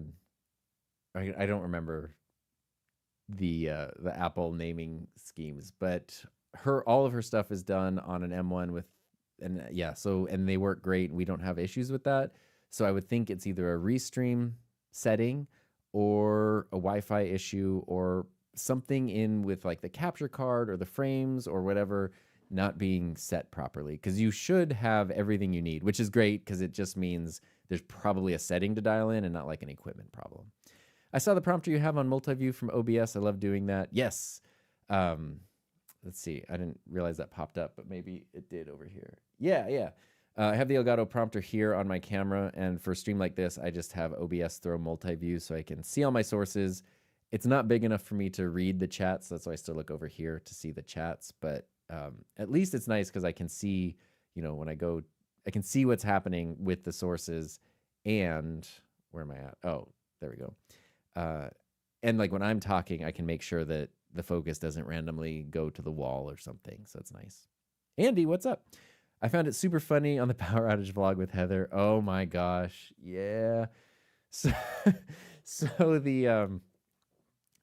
don't remember the Apple naming schemes, but all of her stuff is done on an M1 and they work great. We don't have issues with that. So I would think it's either a Restream setting or a Wi-Fi issue or something in with like the capture card or the frames or whatever not being set properly, because you should have everything you need, which is great because it just means there's probably a setting to dial in and not like an equipment problem. I saw the prompter you have on multi-view from OBS. I love doing that. Yes. Let's see. I didn't realize that popped up, but maybe it did over here. Yeah. I have the Elgato prompter here on my camera, and for a stream like this, I just have OBS throw multi-view so I can see all my sources. It's not big enough for me to read the chats. That's why I still look over here to see the chats. But at least it's nice because I can see, when I go, I can see what's happening with the sources. And where am I at? Oh, there we go. And like when I'm talking, I can make sure that the focus doesn't randomly go to the wall or something. So it's nice. Andy, what's up? I found it super funny on the power outage vlog with Heather. Oh my gosh. Yeah. So the,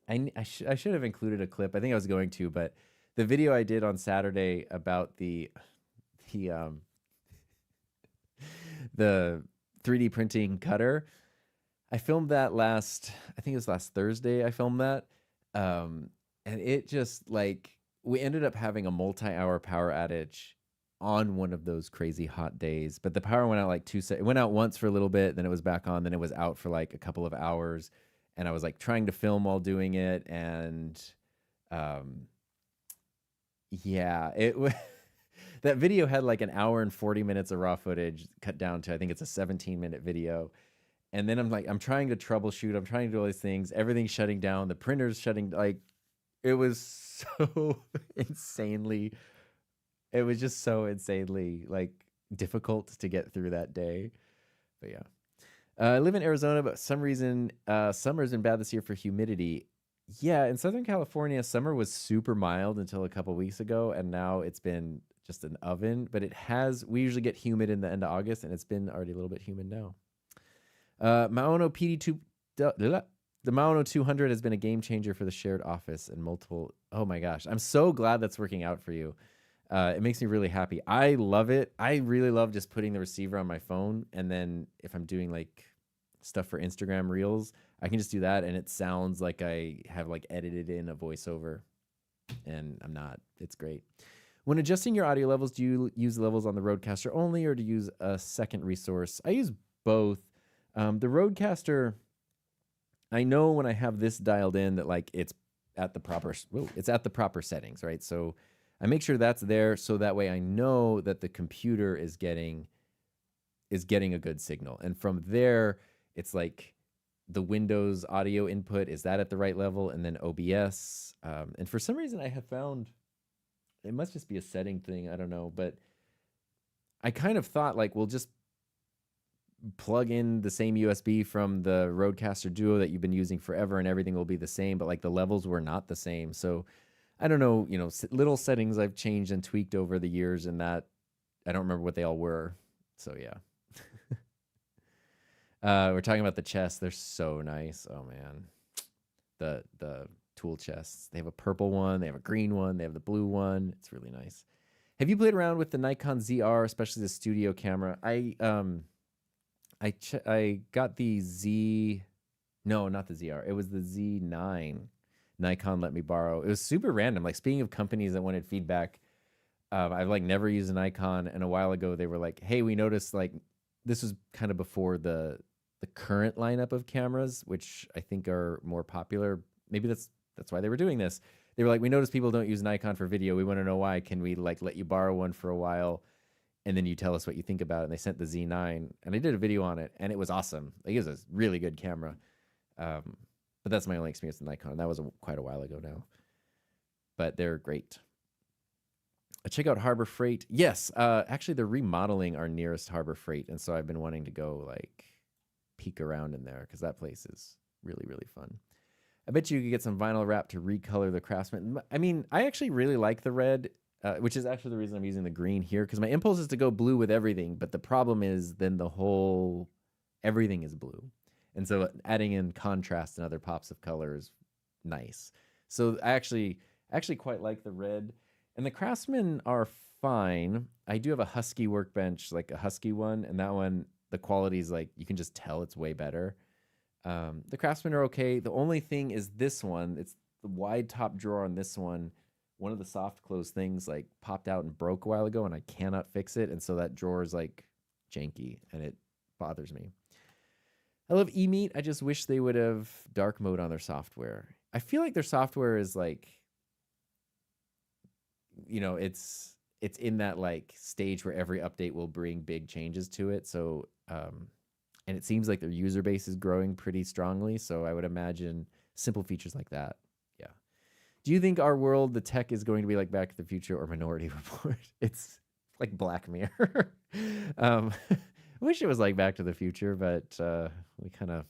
I should have included a clip. I think I was going to, but the video I did on Saturday about the 3D printing cutter, I filmed that I think it was last Thursday I filmed that. And it just like, we ended up having a multi-hour power outage on one of those crazy hot days. But the power went out like it went out once for a little bit, then it was back on, then it was out for like a couple of hours. And I was like trying to film while doing it. And that video had like an hour and 40 minutes of raw footage cut down to, I think it's a 17-minute video. And then I'm trying to troubleshoot. I'm trying to do all these things. Everything's shutting down. The printer's shutting. Like, It was so insanely. It was just so insanely like difficult to get through that day. But yeah. I live in Arizona, but for some reason, summer's been bad this year for humidity. Yeah, in Southern California, summer was super mild until a couple weeks ago, and now it's been just an oven. But we usually get humid in the end of August, and it's been already a little bit humid now. Maono PD2, the Maono 200 has been a game changer for the shared office and multiple. Oh my gosh, I'm so glad that's working out for you. It makes me really happy. I love it. I really love just putting the receiver on my phone, and then if I'm doing like stuff for Instagram Reels, I can just do that, and it sounds like I have like edited in a voiceover, and I'm not. It's great. When adjusting your audio levels, do you use levels on the Rodecaster only, or do you use a second resource? I use both. The Rodecaster, I know when I have this dialed in that like it's at the proper settings, right? So I make sure that's there, so that way I know that the computer is getting a good signal. And from there, it's like the Windows audio input, is that at the right level? And then OBS. And for some reason I have found, it must just be a setting thing, I don't know, but I kind of thought like, we'll just plug in the same USB from the Rodecaster Duo that you've been using forever and everything will be the same, but like the levels were not the same. So I don't know, little settings I've changed and tweaked over the years, and that I don't remember what they all were. So yeah. We're talking about the chests. They're so nice. Oh man. The tool chests. They have a purple one, they have a green one, they have the blue one. It's really nice. Have you played around with the Nikon ZR, especially the studio camera? I got the not the ZR. It was the Z9. Nikon let me borrow. It was super random. Like, speaking of companies that wanted feedback, I've like never used an Nikon, and a while ago they were like, "Hey, we noticed like this was kind of before the current lineup of cameras, which I think are more popular. Maybe that's why they were doing this. They were like, we noticed people don't use Nikon for video. We want to know why. Can we like let you borrow one for a while, and then you tell us what you think about it?" And they sent the Z9, and I did a video on it, and it was awesome. Like, it was a really good camera. But that's my only experience with Nikon. That was quite a while ago now. But they're great. Check out Harbor Freight. Yes, actually, they're remodeling our nearest Harbor Freight, and so I've been wanting to go like peek around in there because that place is really, really fun. I bet you could get some vinyl wrap to recolor the Craftsman. I mean, I actually really like the red, which is actually the reason I'm using the green here, because my impulse is to go blue with everything, but the problem is then everything is blue. And so adding in contrast and other pops of color is nice. So I actually quite like the red. And the Craftsman are fine. I do have a Husky workbench, like a Husky one, and that one, the quality is like, you can just tell it's way better. The Craftsman are okay. The only thing is this one, it's the wide top drawer on this one. One of the soft close things like popped out and broke a while ago, and I cannot fix it. And so that drawer is like janky, and it bothers me. I love eMeet. I just wish they would have dark mode on their software. I feel like their software is like, it's in that like stage where every update will bring big changes to it. So, and it seems like their user base is growing pretty strongly. So I would imagine simple features like that. Yeah. Do you think our world, the tech, is going to be like Back to the Future or Minority Report? It's like Black Mirror. I wish it was like Back to the Future, but we kind of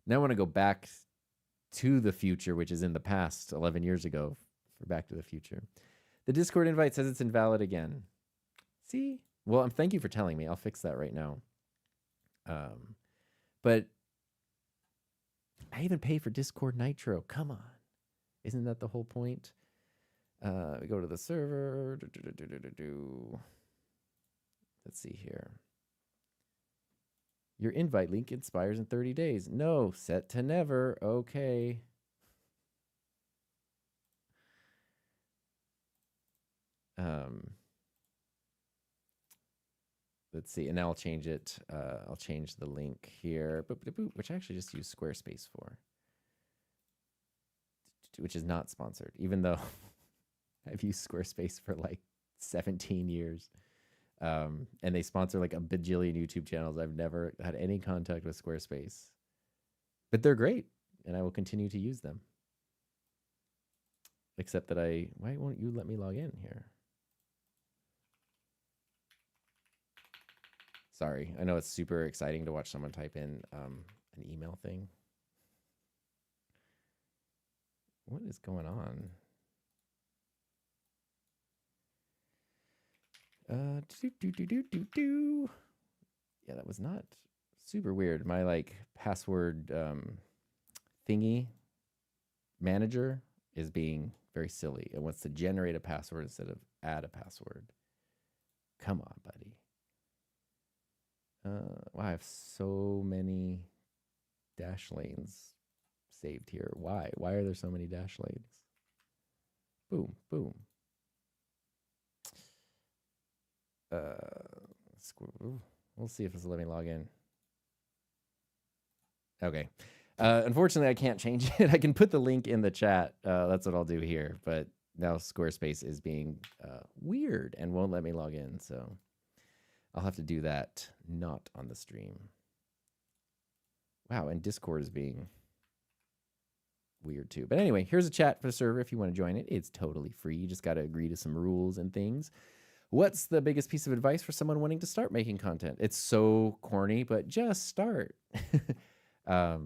now want to go back to the future, which is in the past 11 years ago for Back to the Future. The Discord invite says it's invalid again. See? Well, thank you for telling me. I'll fix that right now. But I even pay for Discord Nitro. Come on. Isn't that the whole point? We go to the server. Let's see here. Your invite link expires in 30 days. No, set to never. Okay. Let's see, and now I'll change it. I'll change the link here, which I actually just use Squarespace for, which is not sponsored, even though I've used Squarespace for like 17 years. And they sponsor like a bajillion YouTube channels. I've never had any contact with Squarespace, but they're great, and I will continue to use them. Except that why won't you let me log in here? Sorry, I know it's super exciting to watch someone type in an email thing. What is going on? Yeah, that was not super weird. My like password thingy manager is being very silly. It wants to generate a password instead of add a password. Come on, buddy. Wow, I have so many dash lanes saved here. Why? Why are there so many dash lanes? Boom, boom. We'll see if this will let me log in. Okay. Unfortunately, I can't change it. I can put the link in the chat. That's what I'll do here. But now Squarespace is being weird and won't let me log in. So I'll have to do that not on the stream. Wow, and Discord is being weird too. But anyway, here's a chat for the server if you want to join it. It's totally free. You just got to agree to some rules and things. What's the biggest piece of advice for someone wanting to start making content? It's so corny, but just start. I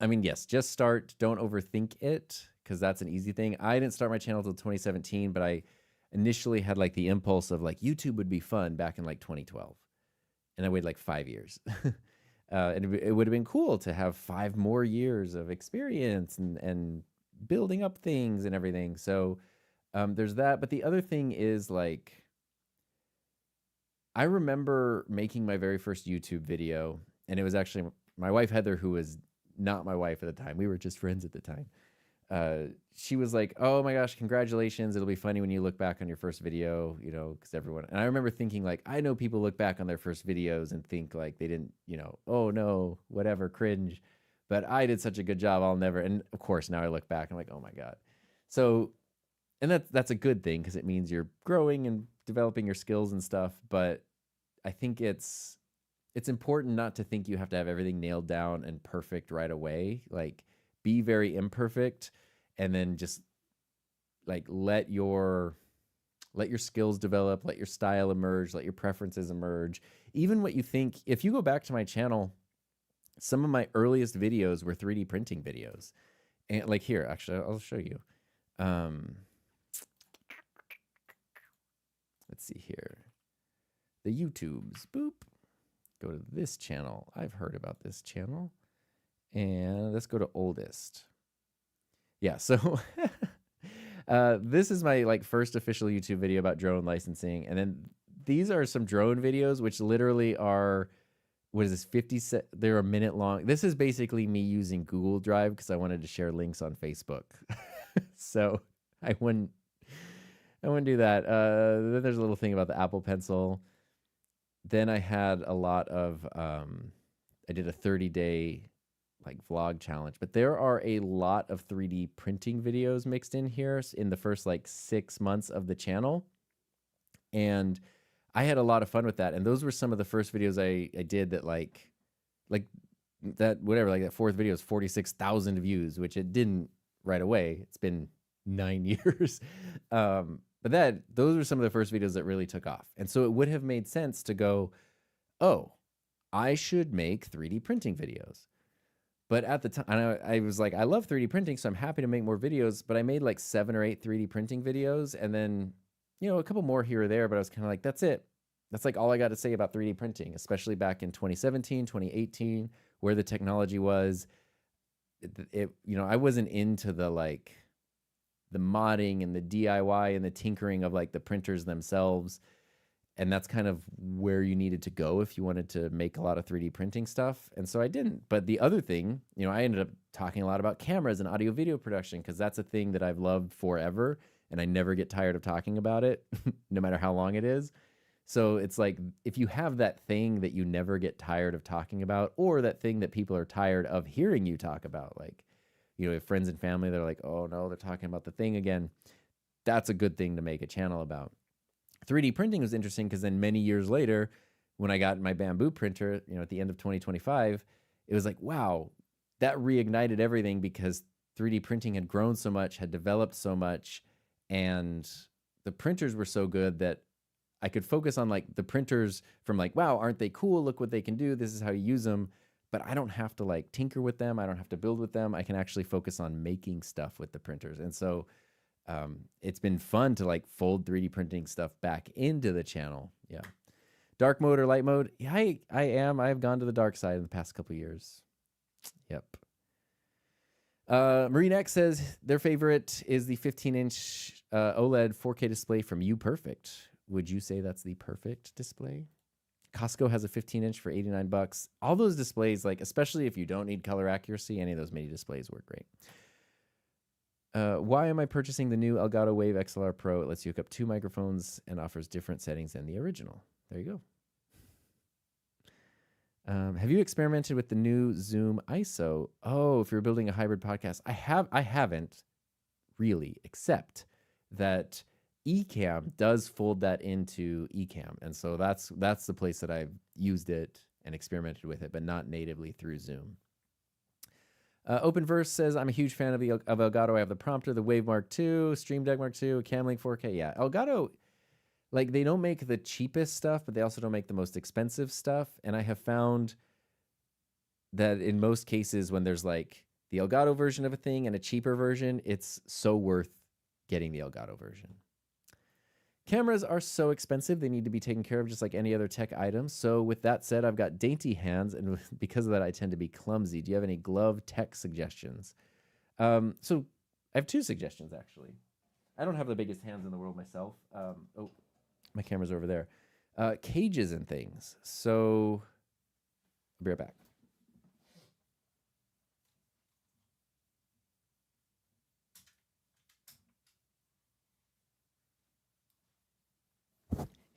mean, yes, just start. Don't overthink it, because that's an easy thing. I didn't start my channel until 2017, but I initially had like the impulse of like YouTube would be fun back in like 2012. And I waited like 5 years. And it would have been cool to have 5 more years of experience and building up things and everything. So there's that. But the other thing is, like, I remember making my very first YouTube video, and it was actually my wife, Heather, who was not my wife at the time. We were just friends at the time. She was like, oh my gosh, congratulations. It'll be funny when you look back on your first video, you know, because everyone, and I remember thinking like, I know people look back on their first videos and think like they didn't, you know, oh no, whatever, cringe. But I did such a good job. I'll never. And of course, now I look back, I'm like, oh my God. So, and that's a good thing, because it means you're growing and developing your skills and stuff. But I think it's important not to think you have to have everything nailed down and perfect right away. Like, be very imperfect, and then just like let your skills develop, let your style emerge, let your preferences emerge. Even what you think, if you go back to my channel, some of my earliest videos were 3D printing videos. And like here, actually, I'll show you. Let's see here. The YouTubes, boop. Go to this channel. I've heard about this channel. And let's go to oldest. Yeah, so this is my like first official YouTube video about drone licensing. And then these are some drone videos, which literally are, what is this, they're a minute long. This is basically me using Google Drive because I wanted to share links on Facebook. So I wouldn't do that. Then there's a little thing about the Apple Pencil. Then I had a lot of, I did a 30-day like vlog challenge, but there are a lot of 3D printing videos mixed in here in the first like 6 months of the channel. And I had a lot of fun with that. And those were some of the first videos I did that like that, whatever, like that fourth video is 46,000 views, which it didn't right away. It's been 9 years. But those were some of the first videos that really took off. And so it would have made sense to go, oh, I should make 3D printing videos. But at the time, I was like, I love 3D printing, so I'm happy to make more videos. But I made like 7 or 8 3D printing videos, and then, you know, a couple more here or there. But I was kind of like, that's it. That's like all I got to say about 3D printing, especially back in 2017, 2018, where the technology was. You know, I wasn't into the like the modding and the DIY and the tinkering of like the printers themselves. And that's kind of where you needed to go if you wanted to make a lot of 3D printing stuff. And so I didn't. But the other thing, you know, I ended up talking a lot about cameras and audio video production, because that's a thing that I've loved forever. And I never get tired of talking about it, no matter how long it is. So it's like, if you have that thing that you never get tired of talking about, or that thing that people are tired of hearing you talk about, like, you know, if friends and family, they're like, oh no, they're talking about the thing again. That's a good thing to make a channel about. 3D printing was interesting because then many years later, when I got my bamboo printer, you know, at the end of 2025, it was like, wow, that reignited everything, because 3D printing had grown so much, had developed so much, and the printers were so good that I could focus on like the printers from like, wow, aren't they cool? Look what they can do. This is how you use them. But I don't have to like tinker with them. I don't have to build with them. I can actually focus on making stuff with the printers. And so it's been fun to like fold 3D printing stuff back into the channel. Yeah. Dark mode or light mode? Yeah, I am. I've gone to the dark side in the past couple of years. Yep. Marine X says their favorite is the 15-inch OLED 4K display from UPerfect. Would you say that's the perfect display? Costco has a 15-inch for $89. All those displays, like especially if you don't need color accuracy, any of those mini displays work great. Why am I purchasing the new Elgato Wave XLR Pro? It lets you hook up 2 microphones and offers different settings than the original. There you go. Have you experimented with the new Zoom ISO? Oh, if you're building a hybrid podcast, I haven't really, except that Ecamm does fold that into Ecamm, and so that's the place that I've used it and experimented with it, but not natively through Zoom. Openverse says, I'm a huge fan of Elgato. I have the Prompter, the Wave Mark II, Stream Deck Mark II, Camlink 4K. Yeah, Elgato, like they don't make the cheapest stuff, but they also don't make the most expensive stuff. And I have found that in most cases, when there's like the Elgato version of a thing and a cheaper version, it's so worth getting the Elgato version. Cameras are so expensive, they need to be taken care of just like any other tech item. So with that said, I've got dainty hands, and because of that, I tend to be clumsy. Do you have any glove tech suggestions? So I have 2 suggestions, actually. I don't have the biggest hands in the world myself. Oh, my camera's over there. Cages and things. So I'll be right back.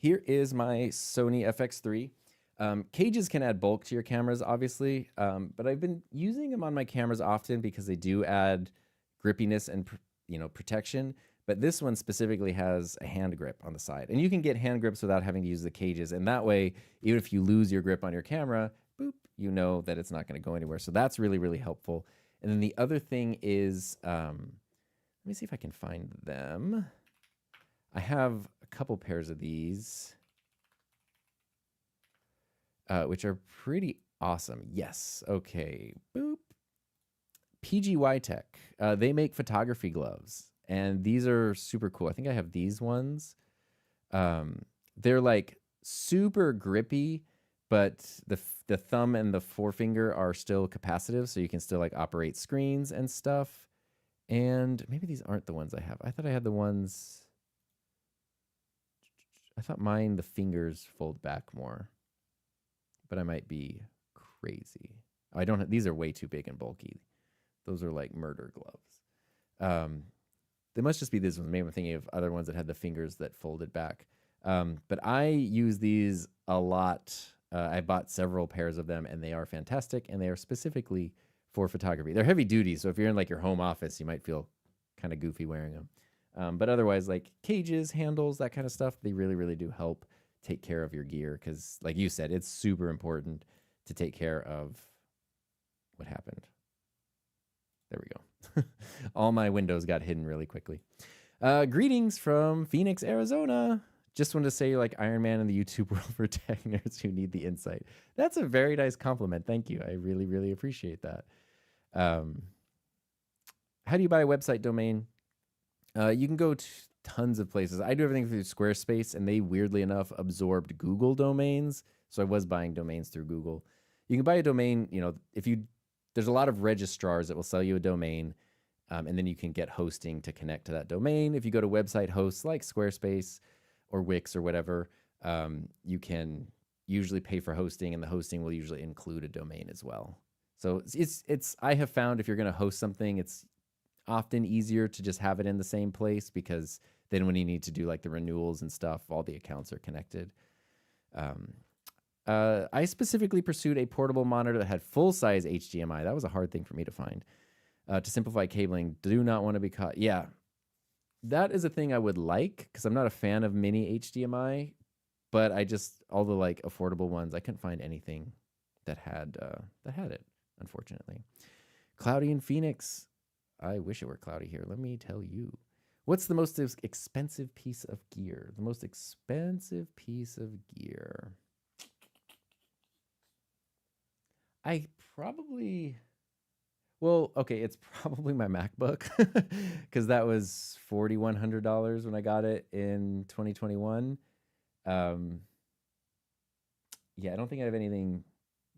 Here is my Sony FX3. Cages can add bulk to your cameras, obviously, but I've been using them on my cameras often because they do add grippiness and protection. But this one specifically has a hand grip on the side, and you can get hand grips without having to use the cages. And that way, even if you lose your grip on your camera, boop, you know that it's not going to go anywhere. So that's really, really helpful. And then the other thing is, let me see if I can find them. I have a couple pairs of these, which are pretty awesome. Yes. Okay. Boop. PGY Tech. They make photography gloves, and these are super cool. I think I have these ones. They're like super grippy, but the thumb and the forefinger are still capacitive, so you can still like operate screens and stuff. And maybe these aren't the ones I have. I thought I had the ones. I thought mine, the fingers fold back more, but I might be crazy. I don't have, these are way too big and bulky. Those are like murder gloves. They must just be these ones. Maybe I'm thinking of other ones that had the fingers that folded back. But I use these a lot. I bought several pairs of them, and they are fantastic, and they are specifically for photography. They're heavy duty, so if you're in like your home office, you might feel kind of goofy wearing them. But otherwise, like cages, handles, that kind of stuff, they really, really do help take care of your gear. Because like you said, it's super important to take care of what happened. There we go. All my windows got hidden really quickly. Greetings from Phoenix, Arizona. Just wanted to say you're like Iron Man in the YouTube world for tech nerds who need the insight. That's a very nice compliment. Thank you. I really, really appreciate that. How do you buy a website domain? You can go to tons of places. I do everything through Squarespace, and they weirdly enough absorbed Google domains. So I was buying domains through Google. You can buy a domain, there's a lot of registrars that will sell you a domain, and then you can get hosting to connect to that domain. If you go to website hosts like Squarespace or Wix or whatever, you can usually pay for hosting, and the hosting will usually include a domain as well. So I have found if you're going to host something, it's often easier to just have it in the same place, because then when you need to do like the renewals and stuff, all the accounts are connected. I specifically pursued a portable monitor that had full-size HDMI. That was a hard thing for me to find. To simplify cabling, do not want to be caught. Yeah, that is a thing I would like, because I'm not a fan of mini HDMI, but all the like affordable ones, I couldn't find anything that had it, unfortunately. Cloudy in Phoenix. I wish it were cloudy here. Let me tell you. What's the most expensive piece of gear? The most expensive piece of gear. I probably, well, okay, it's probably my MacBook because that was $4,100 when I got it in 2021. Um, yeah, I don't think I have anything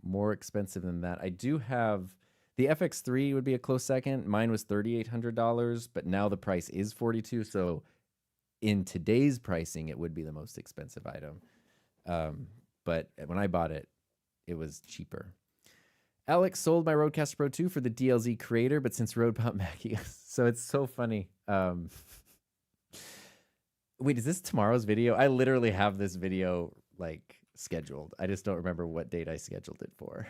more expensive than that. I do have the FX3 would be a close second. Mine was $3,800, but now the price is 42. So in today's pricing, it would be the most expensive item. But when I bought it, it was cheaper. Alex sold my Rodecaster Pro 2 for the DLZ creator, but since Rode bought Mackie, so it's so funny. Wait, is this tomorrow's video? I literally have this video like scheduled. I just don't remember what date I scheduled it for.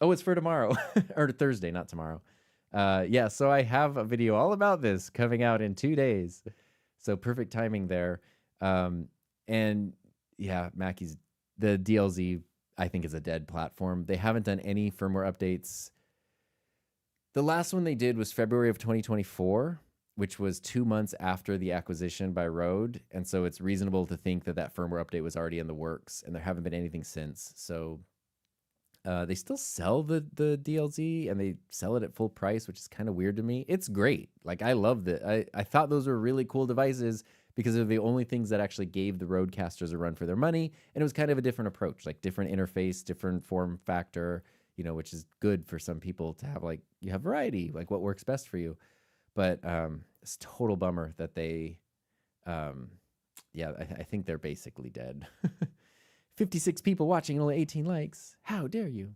Oh, it's for tomorrow or Thursday, not tomorrow. Yeah, so I have a video all about this coming out in 2 days. So perfect timing there. And yeah, Mackie's, the DLZ, I think, is a dead platform. They haven't done any firmware updates. The last one they did was February of 2024, which was 2 months after the acquisition by Rode. And so it's reasonable to think that that firmware update was already in the works, and there haven't been anything since. So they still sell the DLZ, and they sell it at full price, which is kind of weird to me. It's great. Like, I loved it. I thought those were really cool devices because they're the only things that actually gave the Rodecasters a run for their money. And it was kind of a different approach, like different interface, different form factor, you know, which is good for some people to have, like, you have variety, like what works best for you. But it's a total bummer that they, yeah, I think they're basically dead. 56 people watching, only 18 likes. How dare you?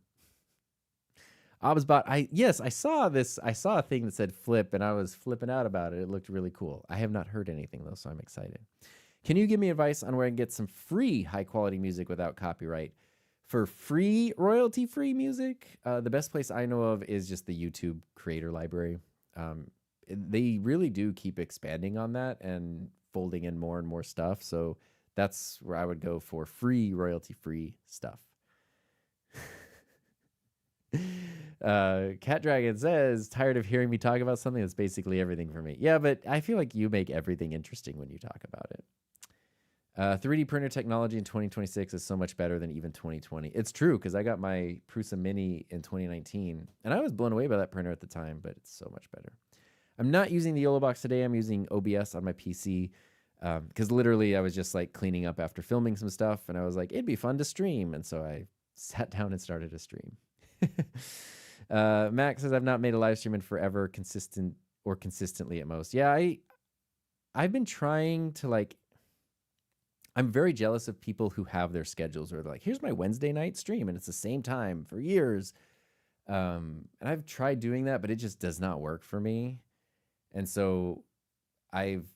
Obsbot, I saw this. I saw a thing that said flip, and I was flipping out about it. It looked really cool. I have not heard anything, though, so I'm excited. Can you give me advice on where I can get some free high-quality music without copyright? For free, royalty-free music, the best place I know of is just the YouTube creator library. They really do keep expanding on that and folding in more and more stuff, so that's where I would go for free, royalty-free stuff. Cat Dragon says, tired of hearing me talk about something that's basically everything for me. Yeah, but I feel like you make everything interesting when you talk about it. 3D printer technology in 2026 is so much better than even 2020. It's true, because I got my Prusa Mini in 2019, and I was blown away by that printer at the time, but it's so much better. I'm not using the YOLO box today. I'm using OBS on my PC. Because literally I was just like cleaning up after filming some stuff, and I was like, it'd be fun to stream. And so I sat down and started a stream. Max says, I've not made a live stream in forever, consistently at most. Yeah, I've been trying to, like, I'm very jealous of people who have their schedules where they're like, here's my Wednesday night stream, and it's the same time for years. And I've tried doing that, but it just does not work for me. And so I've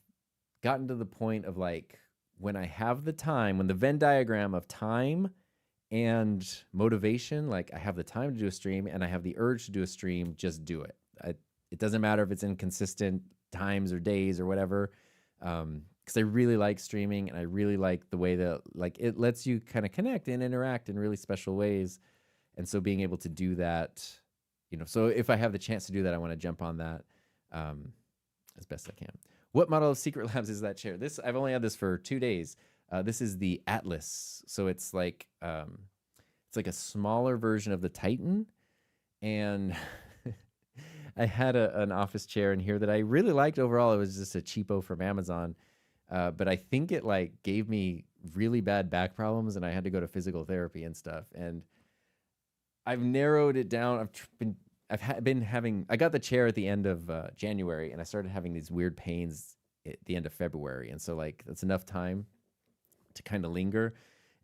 gotten to the point of, like, when I have the time, when the Venn diagram of time and motivation, like, I have the time to do a stream and I have the urge to do a stream, just do it. It doesn't matter if it's inconsistent times or days or whatever, because I really like streaming, and I really like the way that, like, it lets you kind of connect and interact in really special ways. And so being able to do that, you know, so if I have the chance to do that, I want to jump on that as best I can. What model of Secret Labs is that chair? This, I've only had this for 2 days. This is the Atlas. So it's like a smaller version of the Titan. And I had an office chair in here that I really liked overall. It was just a cheapo from Amazon. But I think it, like, gave me really bad back problems, and I had to go to physical therapy and stuff. And I've narrowed it down. I got the chair at the end of January, and I started having these weird pains at the end of February. And so, like, that's enough time to kind of linger.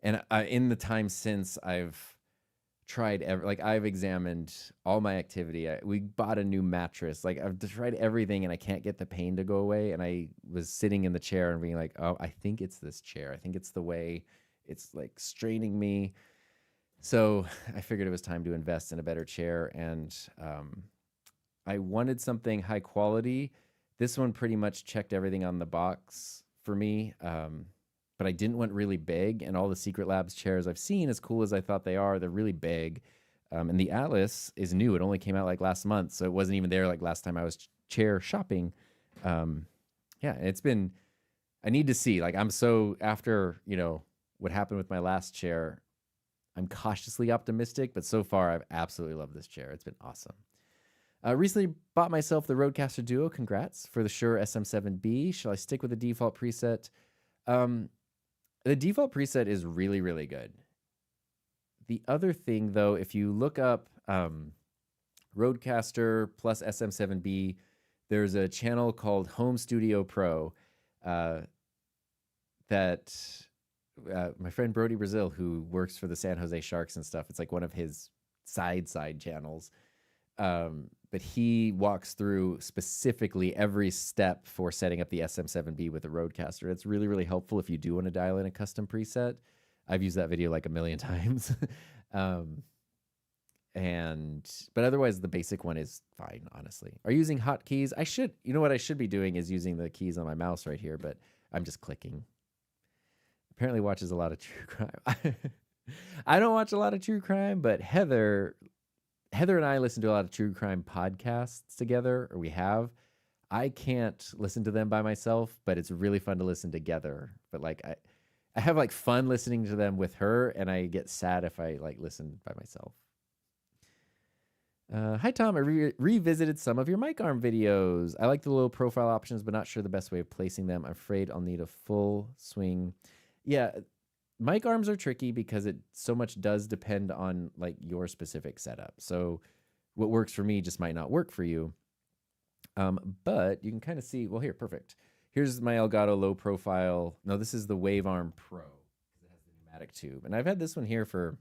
And in the time since, I've tried, I've examined all my activity. We bought a new mattress. Like, I've tried everything, and I can't get the pain to go away. And I was sitting in the chair and being like, oh, I think it's this chair. I think it's the way it's, like, straining me. So I figured it was time to invest in a better chair, and I wanted something high quality. This one pretty much checked everything on the box for me, but I didn't want really big, and all the Secret Labs chairs I've seen, as cool as I thought they are, they're really big. And the Atlas is new. It only came out like last month, so it wasn't even there like last time I was chair shopping. Yeah, it's been. I need to see. Like I'm so after what happened with my last chair. I'm cautiously optimistic, but so far I've absolutely loved this chair. It's been awesome. Recently bought myself the Rodecaster Duo. Congrats for the Shure SM7B. Shall I stick with the default preset? The default preset is really, really good. The other thing, though, if you look up Rodecaster plus SM7B, there's a channel called Home Studio Pro that my friend Brody Brazil, who works for the San Jose Sharks and stuff, it's like one of his side channels. But he walks through specifically every step for setting up the SM7B with the Rodecaster. It's really, really helpful if you do want to dial in a custom preset. I've used that video like a million times. But otherwise the basic one is fine, honestly. Are you using hotkeys? I should, what I should be doing is using the keys on my mouse right here, but I'm just clicking. Apparently watches a lot of true crime. I don't watch a lot of true crime, but Heather and I listen to a lot of true crime podcasts together, or we have. I can't listen to them by myself, but it's really fun to listen together. But like I have like fun listening to them with her, and I get sad if I like listen by myself. Hi Tom, I revisited some of your mic arm videos. I like the low profile options, but not sure the best way of placing them. I'm afraid I'll need a full swing. Yeah, mic arms are tricky because it so much does depend on like your specific setup. So what works for me just might not work for you. But you can kind of see, well here, perfect. Here's my Elgato low profile. No, this is the Wave Arm Pro. It has the pneumatic tube. And I've had this one here for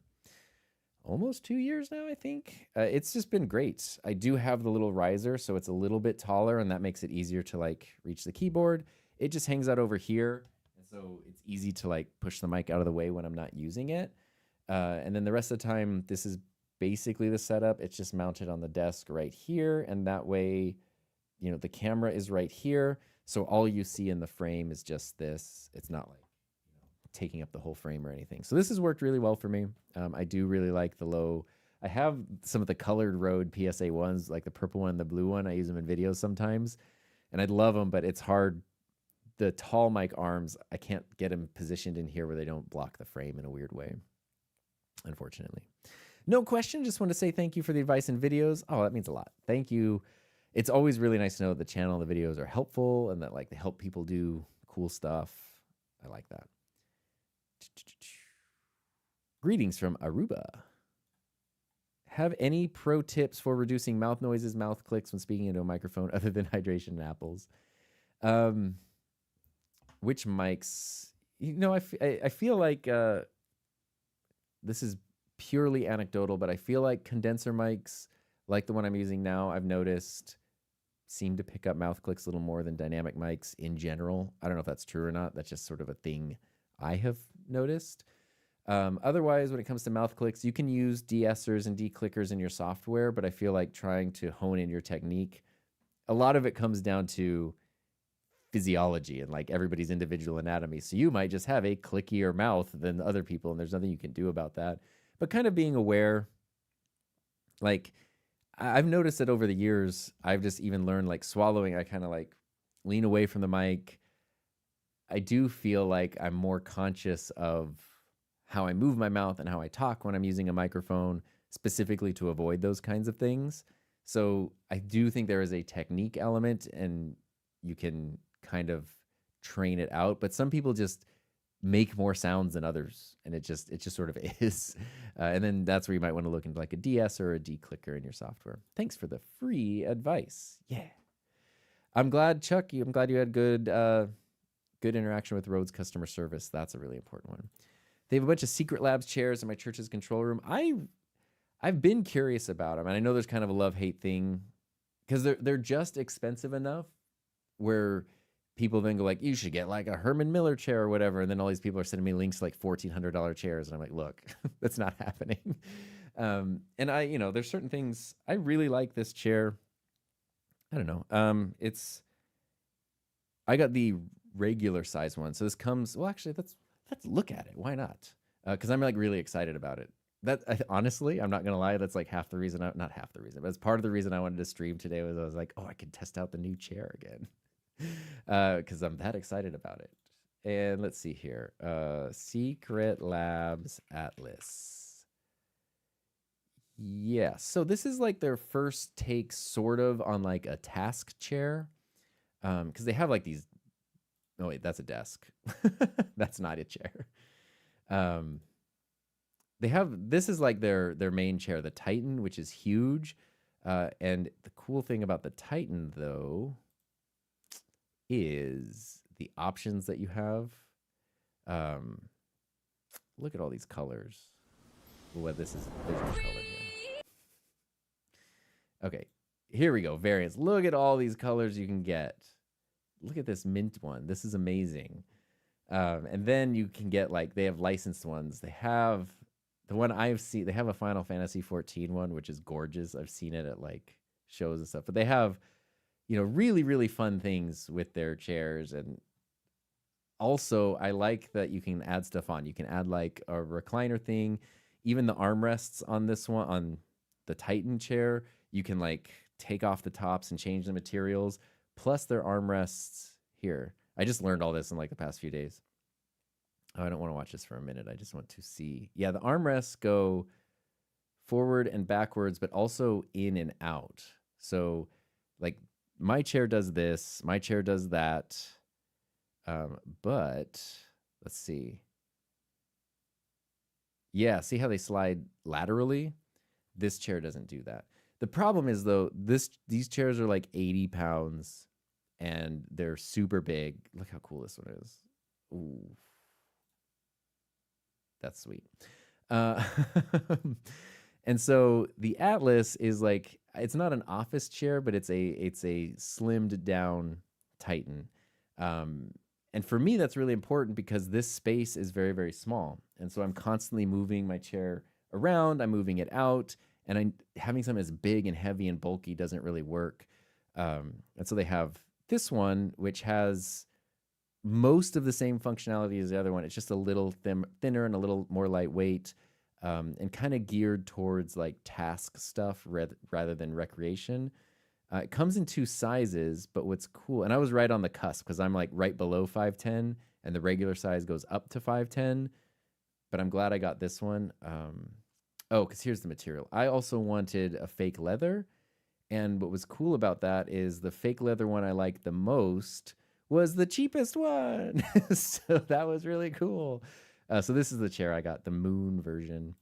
almost 2 years now, I think. It's just been great. I do have the little riser, so it's a little bit taller, and that makes it easier to like reach the keyboard. It just hangs out over here. So it's easy to like push the mic out of the way when I'm not using it. And then the rest of the time, this is basically the setup. It's just mounted on the desk right here. And that way, the camera is right here. So all you see in the frame is just this. It's not like taking up the whole frame or anything. So this has worked really well for me. I do really like the low. I have some of the colored Rode PSA ones, like the purple one and the blue one. I use them in videos sometimes. And I'd love them, but it's hard. The tall mic arms, I can't get them positioned in here where they don't block the frame in a weird way, unfortunately. No question. Just want to say thank you for the advice and videos. Oh, that means a lot. Thank you. It's always really nice to know the channel, the videos are helpful and that like they help people do cool stuff. I like that. Greetings from Aruba. Have any pro tips for reducing mouth noises, mouth clicks when speaking into a microphone other than hydration and apples? Which mics? I feel like this is purely anecdotal, but I feel like condenser mics, like the one I'm using now, I've noticed seem to pick up mouth clicks a little more than dynamic mics in general. I don't know if that's true or not. That's just sort of a thing I have noticed. Otherwise, when it comes to mouth clicks, you can use de-essers and de-clickers in your software, but I feel like trying to hone in your technique, a lot of it comes down to physiology and like everybody's individual anatomy. So you might just have a clickier mouth than other people, and there's nothing you can do about that. But kind of being aware, like I've noticed that over the years, I've just even learned like swallowing, I kind of like lean away from the mic. I do feel like I'm more conscious of how I move my mouth and how I talk when I'm using a microphone, specifically to avoid those kinds of things. So I do think there is a technique element and you can kind of train it out, but some people just make more sounds than others, and it just sort of is. And then that's where you might want to look into like a DS or a de-clicker in your software. Thanks for the free advice. Yeah. I'm glad, Chuck, I'm glad you had good interaction with Rode's customer service. That's a really important one. They have a bunch of Secret Labs chairs in my church's control room. I've been curious about them, and I know there's kind of a love-hate thing because they're just expensive enough where people then go like, you should get like a Herman Miller chair or whatever. And then all these people are sending me links to like $1,400 chairs. And I'm like, look, that's not happening. And there's certain things I really like this chair. I don't know. I got the regular size one. So this comes, well, actually let's look at it. Why not? Cause I'm like really excited about it. Honestly, I'm not gonna lie, that's like half the reason, not half the reason, but it's part of the reason I wanted to stream today. Was I was like, oh, I can test out the new chair again, because I'm that excited about it. And let's see here, Secret Labs Atlas. Yeah, so this is like their first take, sort of, on like a task chair, because they have like these. Oh wait, that's a desk. That's not a chair. Um, they have, this is like their main chair, the Titan, which is huge. And the cool thing about the Titan, though, is the options that you have. Look at all these colors. What this is, there's no color here. Okay, here we go. Variants. Look at all these colors you can get. Look at this mint one. This is amazing. And then you can get, like, they have licensed ones. They have the one I've seen. They have a Final Fantasy 14 one, which is gorgeous. I've seen it at like shows and stuff. But they have, really, really fun things with their chairs. And also, I like that you can add stuff on. You can add like a recliner thing. Even the armrests on this one, on the Titan chair, you can like take off the tops and change the materials. Plus their armrests here. I just learned all this in like the past few days. Oh, I don't want to watch this for a minute. I just want to see. Yeah, the armrests go forward and backwards, but also in and out. So like my chair does this, my chair does that. But let's see. Yeah, see how they slide laterally? This chair doesn't do that. The problem is, though, these chairs are like 80 pounds and they're super big. Look how cool this one is. Ooh. That's sweet. Uh, and so the Atlas is like, it's not an office chair, but it's a slimmed down Titan. And for me, that's really important because this space is very, very small. And so I'm constantly moving my chair around. I'm moving it out. And having something as big and heavy and bulky doesn't really work. And so they have this one, which has most of the same functionality as the other one. It's just a little thinner and a little more lightweight, and kind of geared towards like task stuff rather than recreation. It comes in 2 sizes, but what's cool, and I was right on the cusp because I'm like right below 5'10", and the regular size goes up to 5'10", but I'm glad I got this one. Oh, because here's the material. I also wanted a fake leather, and what was cool about that is the fake leather one I liked the most was the cheapest one. So that was really cool. So this is the chair I got, the Moon version,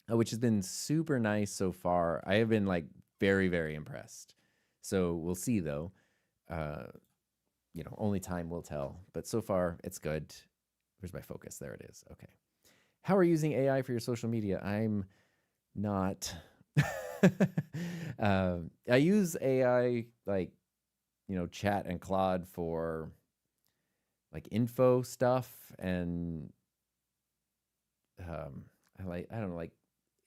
which has been super nice so far. I have been like very, very impressed. So we'll see, though. Only time will tell. But so far, it's good. Where's my focus? There it is. Okay. How are you using AI for your social media? I'm not. I use AI like, Chat and Claude for like info stuff, and I don't know, like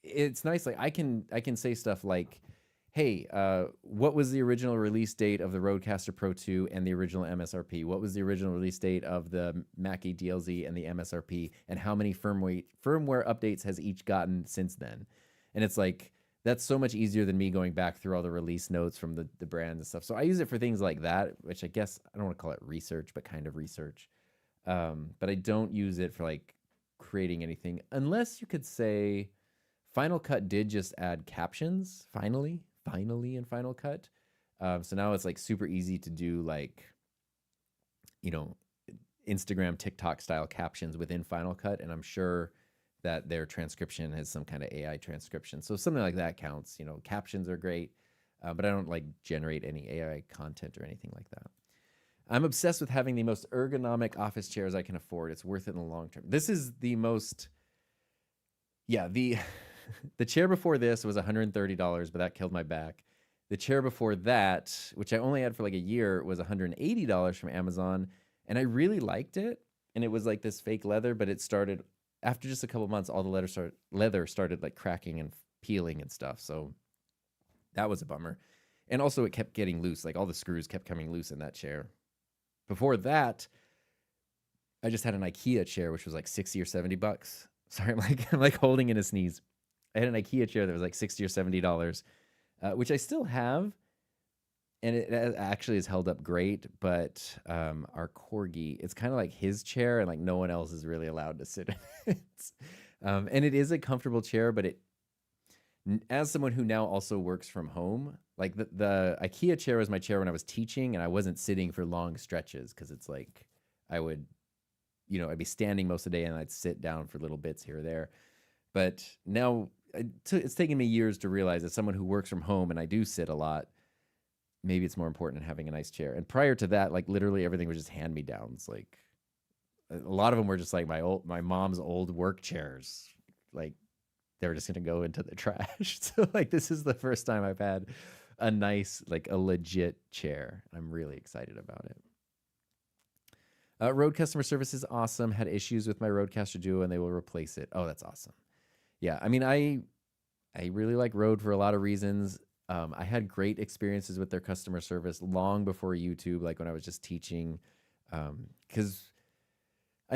it's nice. Like I can say stuff like, hey, what was the original release date of the Rodecaster Pro 2 and the original MSRP? What was the original release date of the Mackie DLZ and the MSRP? And how many firmware updates has each gotten since then? And it's like, that's so much easier than me going back through all the release notes from the brands and stuff. So I use it for things like that, which I guess I don't want to call it research, but kind of research. But I don't use it for like creating anything, unless you could say Final Cut did just add captions finally in Final Cut. So now it's like super easy to do like, Instagram, TikTok style captions within Final Cut. And I'm sure that their transcription has some kind of AI transcription. So something like that counts. Captions are great, but I don't like generate any AI content or anything like that. I'm obsessed with having the most ergonomic office chairs I can afford. It's worth it in the long term. This is the most, the chair before this was $130, but that killed my back. The chair before that, which I only had for like a year, was $180 from Amazon. And I really liked it. And it was like this fake leather, but it started, after just a couple months, all the leather started like cracking and peeling and stuff. So that was a bummer. And also it kept getting loose. Like all the screws kept coming loose in that chair. Before that, I just had an IKEA chair, which was like $60 or $70. Sorry, I'm like holding in a sneeze. I had an IKEA chair that was like $60 or $70, which I still have, and it actually has held up great. But our corgi, it's kind of like his chair, and like no one else is really allowed to sit in it. And it is a comfortable chair, but as someone who now also works from home, like the IKEA chair was my chair when I was teaching, and I wasn't sitting for long stretches because it's like I would, I'd be standing most of the day and I'd sit down for little bits here or there. But now it's taken me years to realize, as someone who works from home and I do sit a lot, maybe it's more important than having a nice chair. And prior to that, like literally everything was just hand-me-downs. Like a lot of them were just like my mom's old work chairs. Like they were just going to go into the trash. So like this is the first time I've had a nice, like a legit chair. I'm really excited about it. Rode customer service is awesome. Had issues with my Rodecaster Duo and they will replace it. Oh, that's awesome. Yeah, I mean, I really like Rode for a lot of reasons. I had great experiences with their customer service long before YouTube, like when I was just teaching, because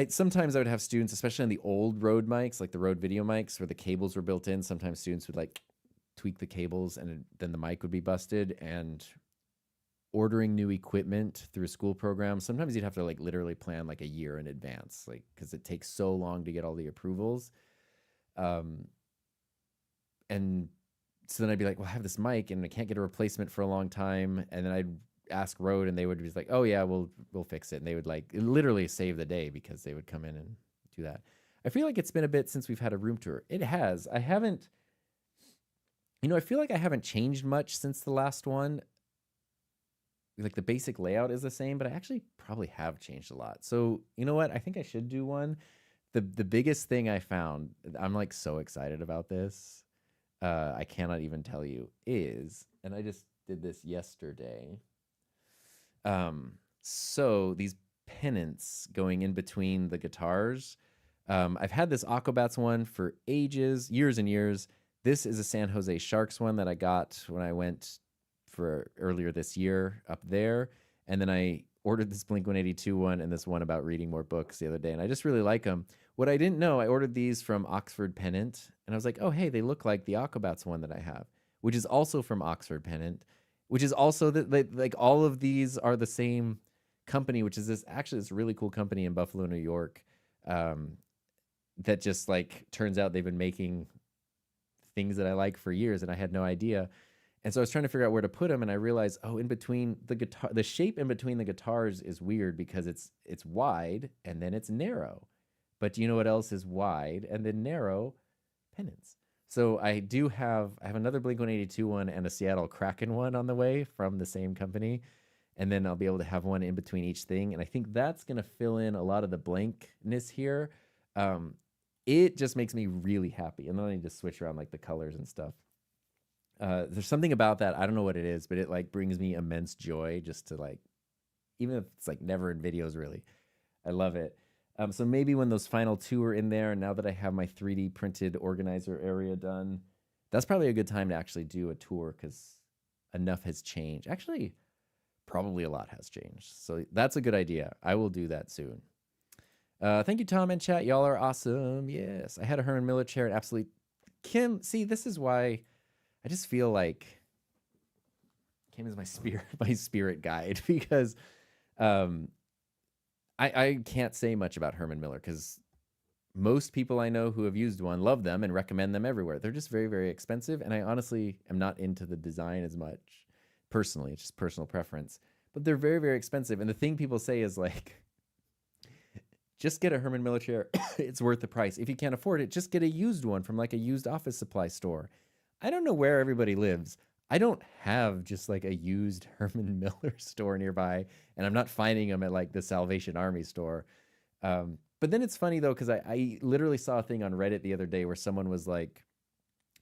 sometimes I would have students, especially on the old Rode mics, like the Rode video mics where the cables were built in. Sometimes students would like tweak the cables and then the mic would be busted. And ordering new equipment through a school program, sometimes you'd have to like literally plan like a year in advance, like because it takes so long to get all the approvals. And so then I'd be like, well, I have this mic and I can't get a replacement for a long time. And then I'd ask Rode and they would be like, oh yeah, we'll fix it. And they would like literally save the day because they would come in and do that. I feel like it's been a bit since we've had a room tour. It has. I feel like I haven't changed much since the last one. Like the basic layout is the same, but I actually probably have changed a lot. So you know what? I think I should do one. The biggest thing I found, I'm like so excited about this. I cannot even tell you is, and I just did this yesterday. So these pennants going in between the guitars. I've had this Aquabats one for ages, years and years. This is a San Jose Sharks one that I got when I went for earlier this year up there. And then I ordered this Blink-182 one and this one about reading more books the other day. And I just really like them. What I didn't know, I ordered these from Oxford Pennant. And I was like, oh, hey, they look like the Aquabats one that I have, which is also from Oxford Pennant, which is also like all of these are the same company, which is this really cool company in Buffalo, New York, that just like turns out they've been making things that I like for years and I had no idea. And so I was trying to figure out where to put them, and I realized, oh, in between the guitar, the shape in between the guitars is weird because it's wide and then it's narrow. But do you know what else is wide and then narrow? Pennants. So I have another Blink-182 one and a Seattle Kraken one on the way from the same company, and then I'll be able to have one in between each thing. And I think that's gonna fill in a lot of the blankness here. It just makes me really happy, and then I need to switch around like the colors and stuff. There's something about that. I don't know what it is, but it like brings me immense joy just to like, even if it's like never in videos really, I love it. So maybe when those final two are in there, and now that I have my 3D printed organizer area done, that's probably a good time to actually do a tour because enough has changed. Actually, probably a lot has changed. So that's a good idea. I will do that soon. Thank you, Tom and chat. Y'all are awesome. Yes, I had a Herman Miller chair and absolutely Kim. See, this is why I just feel like Kim is my spirit guide because I can't say much about Herman Miller because most people I know who have used one love them and recommend them everywhere. They're just very, very expensive, and I honestly am not into the design as much personally. It's just personal preference. But they're very, very expensive, and the thing people say is like, just get a Herman Miller chair. It's worth the price. If you can't afford it, just get a used one from like a used office supply store. I don't know where everybody lives. I don't have just like a used Herman Miller store nearby, and I'm not finding them at like the Salvation Army store. But then it's funny though, because I literally saw a thing on Reddit the other day where someone was like,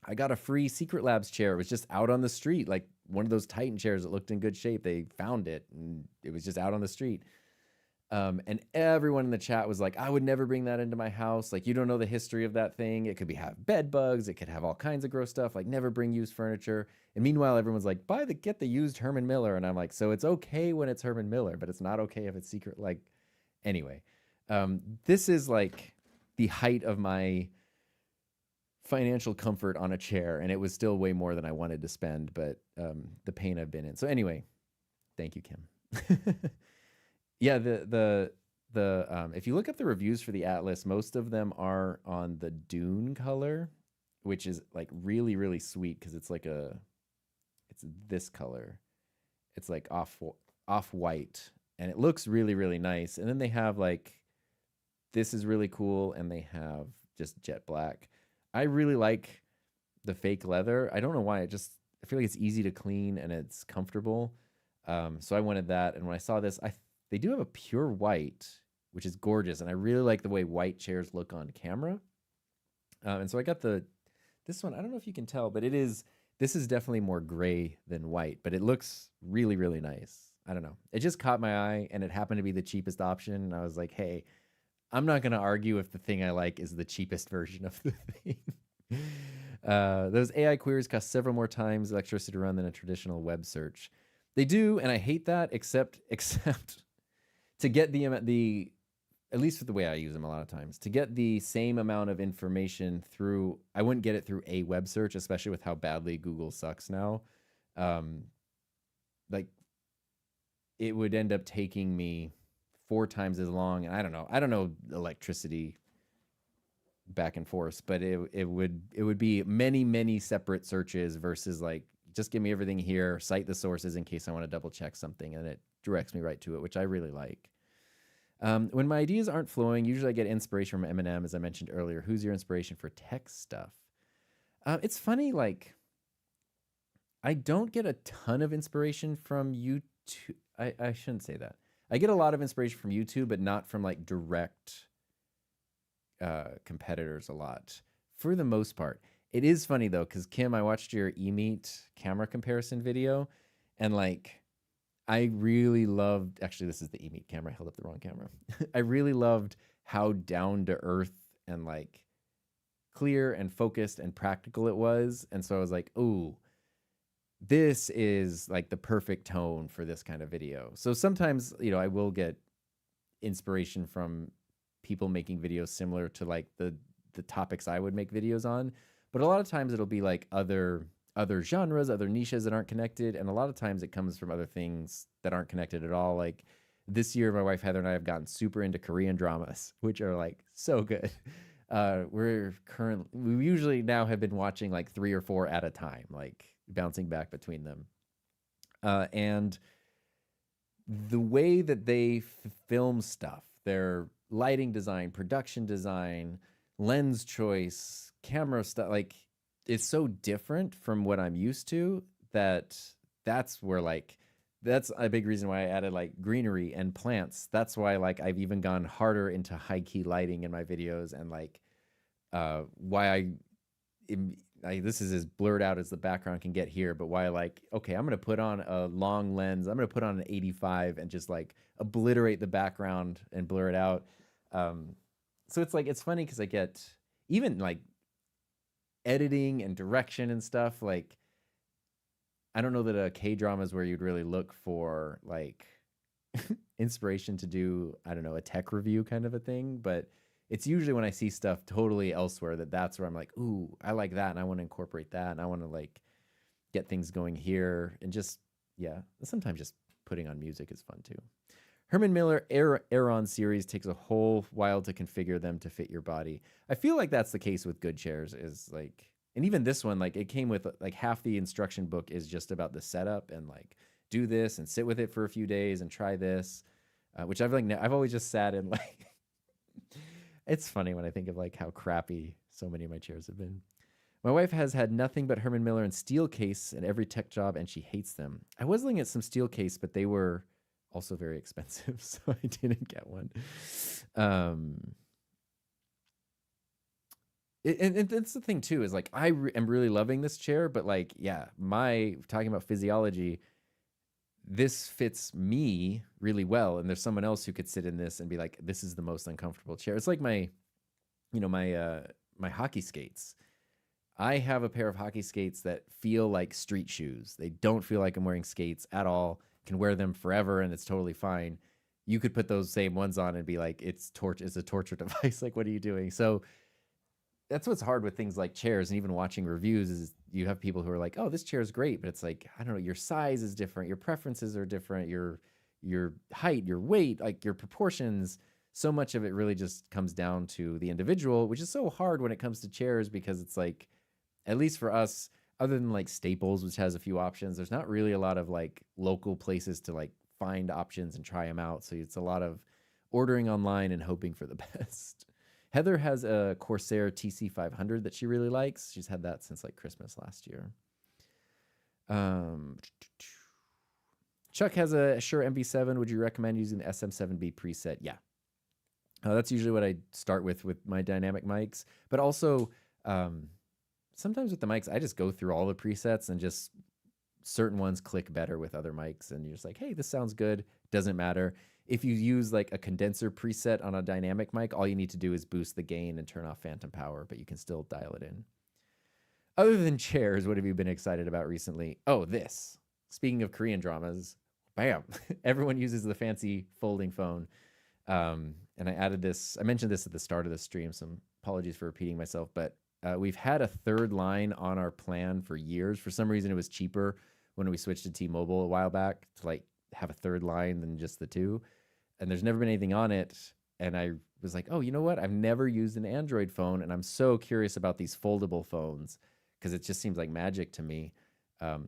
I got a free Secret Labs chair. It was just out on the street, like one of those Titan chairs that looked in good shape. They found it and it was just out on the street. And everyone in the chat was like, I would never bring that into my house. Like, you don't know the history of that thing. It could have bed bugs. It could have all kinds of gross stuff. Like, never bring used furniture. And meanwhile, everyone's like, get the used Herman Miller. And I'm like, so it's okay when it's Herman Miller, but it's not okay if it's secret. Like, anyway, this is like the height of my financial comfort on a chair, and it was still way more than I wanted to spend, but the pain I've been in. So anyway, thank you, Kim. Yeah, the if you look up the reviews for the Atlas, most of them are on the Dune color, which is like really really sweet because it's this color. It's like off white, and it looks really really nice. And then they have like this is really cool, and they have just jet black. I really like the fake leather. I don't know why. I feel like it's easy to clean and it's comfortable. So I wanted that, and when I saw this, they do have a pure white, which is gorgeous, and I really like the way white chairs look on camera. And so I got this one. I don't know if you can tell, but this is definitely more gray than white, but it looks really really nice. I don't know. It just caught my eye, and it happened to be the cheapest option. And I was like, hey, I'm not going to argue if the thing I like is the cheapest version of the thing. Those AI queries cost several more times electricity to run than a traditional web search. They do, and I hate that, except to get the at least for the way I use them a lot of times, to get the same amount of information through, I wouldn't get it through a web search, especially with how badly Google sucks now. Like it would end up taking me 4 times as long. And I don't know electricity back and forth, but it would be many separate searches versus like, just give me everything here, cite the sources in case I want to double check something, and it directs me right to it, which I really like. When my ideas aren't flowing, usually I get inspiration from Eminem, as I mentioned earlier. Who's your inspiration for tech stuff? It's funny, like, I don't get a ton of inspiration from YouTube. I shouldn't say that. I get a lot of inspiration from YouTube, but not from like direct competitors a lot, for the most part. It is funny though, because Kim, I watched your eMeet camera comparison video, and like, I really loved, actually, this is the eMeet camera. I held up the wrong camera. I really loved how down to earth and like clear and focused and practical it was. And so I was like, ooh, this is like the perfect tone for this kind of video. So sometimes, I will get inspiration from people making videos similar to like the topics I would make videos on. But a lot of times it'll be like other genres, other niches that aren't connected. And a lot of times it comes from other things that aren't connected at all. Like this year, my wife Heather and I have gotten super into Korean dramas, which are like so good. We usually now have been watching like 3 or 4 at a time, like bouncing back between them. And the way that they film stuff, their lighting design, production design, lens choice, camera stuff, like it's so different from what I'm used to that's where like, that's a big reason why I added like greenery and plants. That's why like I've even gone harder into high key lighting in my videos, and like why this is as blurred out as the background can get here, but why like, okay, I'm going to put on a long lens. I'm going to put on an 85 and just like obliterate the background and blur it out. So it's like, it's funny because I get even like editing and direction and stuff. Like, I don't know that a K-drama is where you'd really look for like inspiration to do, I don't know, a tech review kind of a thing, but it's usually when I see stuff totally elsewhere that's where I'm like, ooh, I like that, and I want to incorporate that, and I want to like get things going here, and just, yeah, sometimes just putting on music is fun too. Herman Miller Aeron series takes a whole while to configure them to fit your body. I feel like that's the case with good chairs, is like, and even this one, like it came with like half the instruction book is just about the setup and like do this and sit with it for a few days and try this, which I've always just sat in like, it's funny when I think of like how crappy so many of my chairs have been. My wife has had nothing but Herman Miller and Steelcase at every tech job, and she hates them. I was looking at some Steelcase, but they were also very expensive, so I didn't get one. And that's the thing too, is like I am really loving this chair, but like, yeah, talking about physiology, this fits me really well, and there's someone else who could sit in this and be like, this is the most uncomfortable chair. It's like my hockey skates. I have a pair of hockey skates that feel like street shoes. They don't feel like I'm wearing skates at all. Can wear them forever and it's totally fine. You could put those same ones on and be like, it's a torture device. Like, what are you doing? So that's what's hard with things like chairs and even watching reviews is you have people who are like, oh, this chair is great, but it's like, I don't know, your size is different, your preferences are different, your height, your weight, like your proportions. So much of it really just comes down to the individual, which is so hard when it comes to chairs because it's like, at least for us, other than like Staples, which has a few options, there's not really a lot of like local places to like find options and try them out. So it's a lot of ordering online and hoping for the best. Heather has a Corsair TC500 that she really likes. She's had that since like Christmas last year. Chuck has a Shure MV7. Would you recommend using the SM7B preset? Yeah. That's usually what I start with my dynamic mics. But also, sometimes with the mics, I just go through all the presets and just certain ones click better with other mics. And you're just like, hey, this sounds good. Doesn't matter. If you use like a condenser preset on a dynamic mic, all you need to do is boost the gain and turn off phantom power, but you can still dial it in. Other than chairs, what have you been excited about recently? Oh, this. Speaking of Korean dramas, bam, everyone uses the fancy folding phone. And I added this, I mentioned this at the start of the stream, so apologies for repeating myself, but we've had a third line on our plan for years. For some reason, it was cheaper when we switched to T-Mobile a while back to like have a third line than just the two. And there's never been anything on it. And I was like, oh, you know what? I've never used an Android phone, and I'm so curious about these foldable phones because it just seems like magic to me.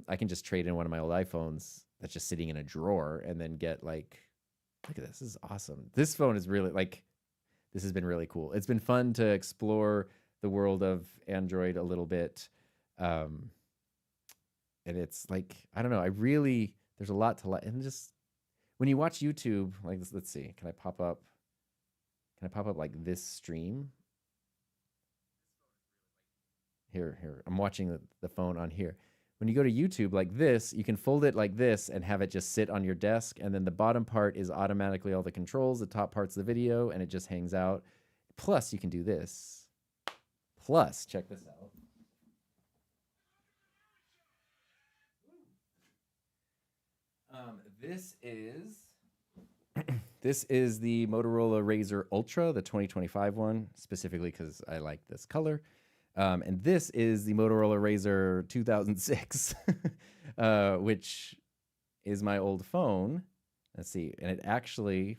I can just trade in one of my old iPhones that's just sitting in a drawer and then get like, look at this. This is awesome. This phone is really like, this has been really cool. It's been fun to explore the world of Android a little bit. And it's like, I don't know. There's a lot to like. And just when you watch YouTube, like this, let's see, can I pop up like this stream? Here, I'm watching the phone on here. When you go to YouTube like this, you can fold it like this and have it just sit on your desk. And then the bottom part is automatically all the controls. The top part's the video, and it just hangs out. Plus, you can do this. Plus, check this out. This is the Motorola Razr Ultra, the 2025 one, specifically because I like this color. And this is the Motorola Razr 2006, which is my old phone. Let's see. And it actually,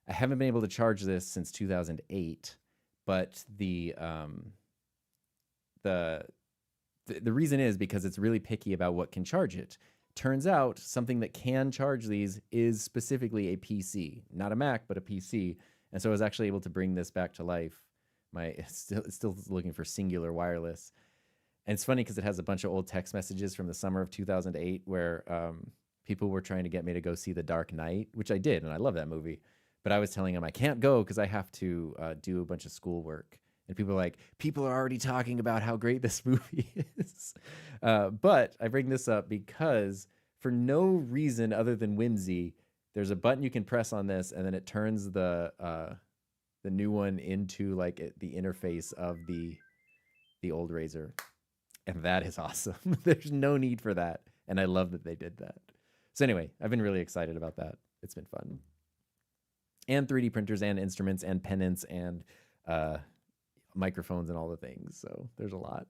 I haven't been able to charge this since 2008, but the reason is because it's really picky about what can charge it. Turns out something that can charge these is specifically a PC, not a Mac, but a PC. And so I was actually able to bring this back to life. It's still looking for singular wireless. And it's funny because it has a bunch of old text messages from the summer of 2008 where people were trying to get me to go see The Dark Knight, which I did, and I love that movie. But I was telling them I can't go because I have to do a bunch of schoolwork. And people are like, people are already talking about how great this movie is. But I bring this up because for no reason other than whimsy, there's a button you can press on this, and then it turns the new one into like the interface of the old Razr. And that is awesome. There's no need for that. And I love that they did that. So anyway, I've been really excited about that. It's been fun. And 3D printers and instruments and pennants and microphones and all the things. So there's a lot.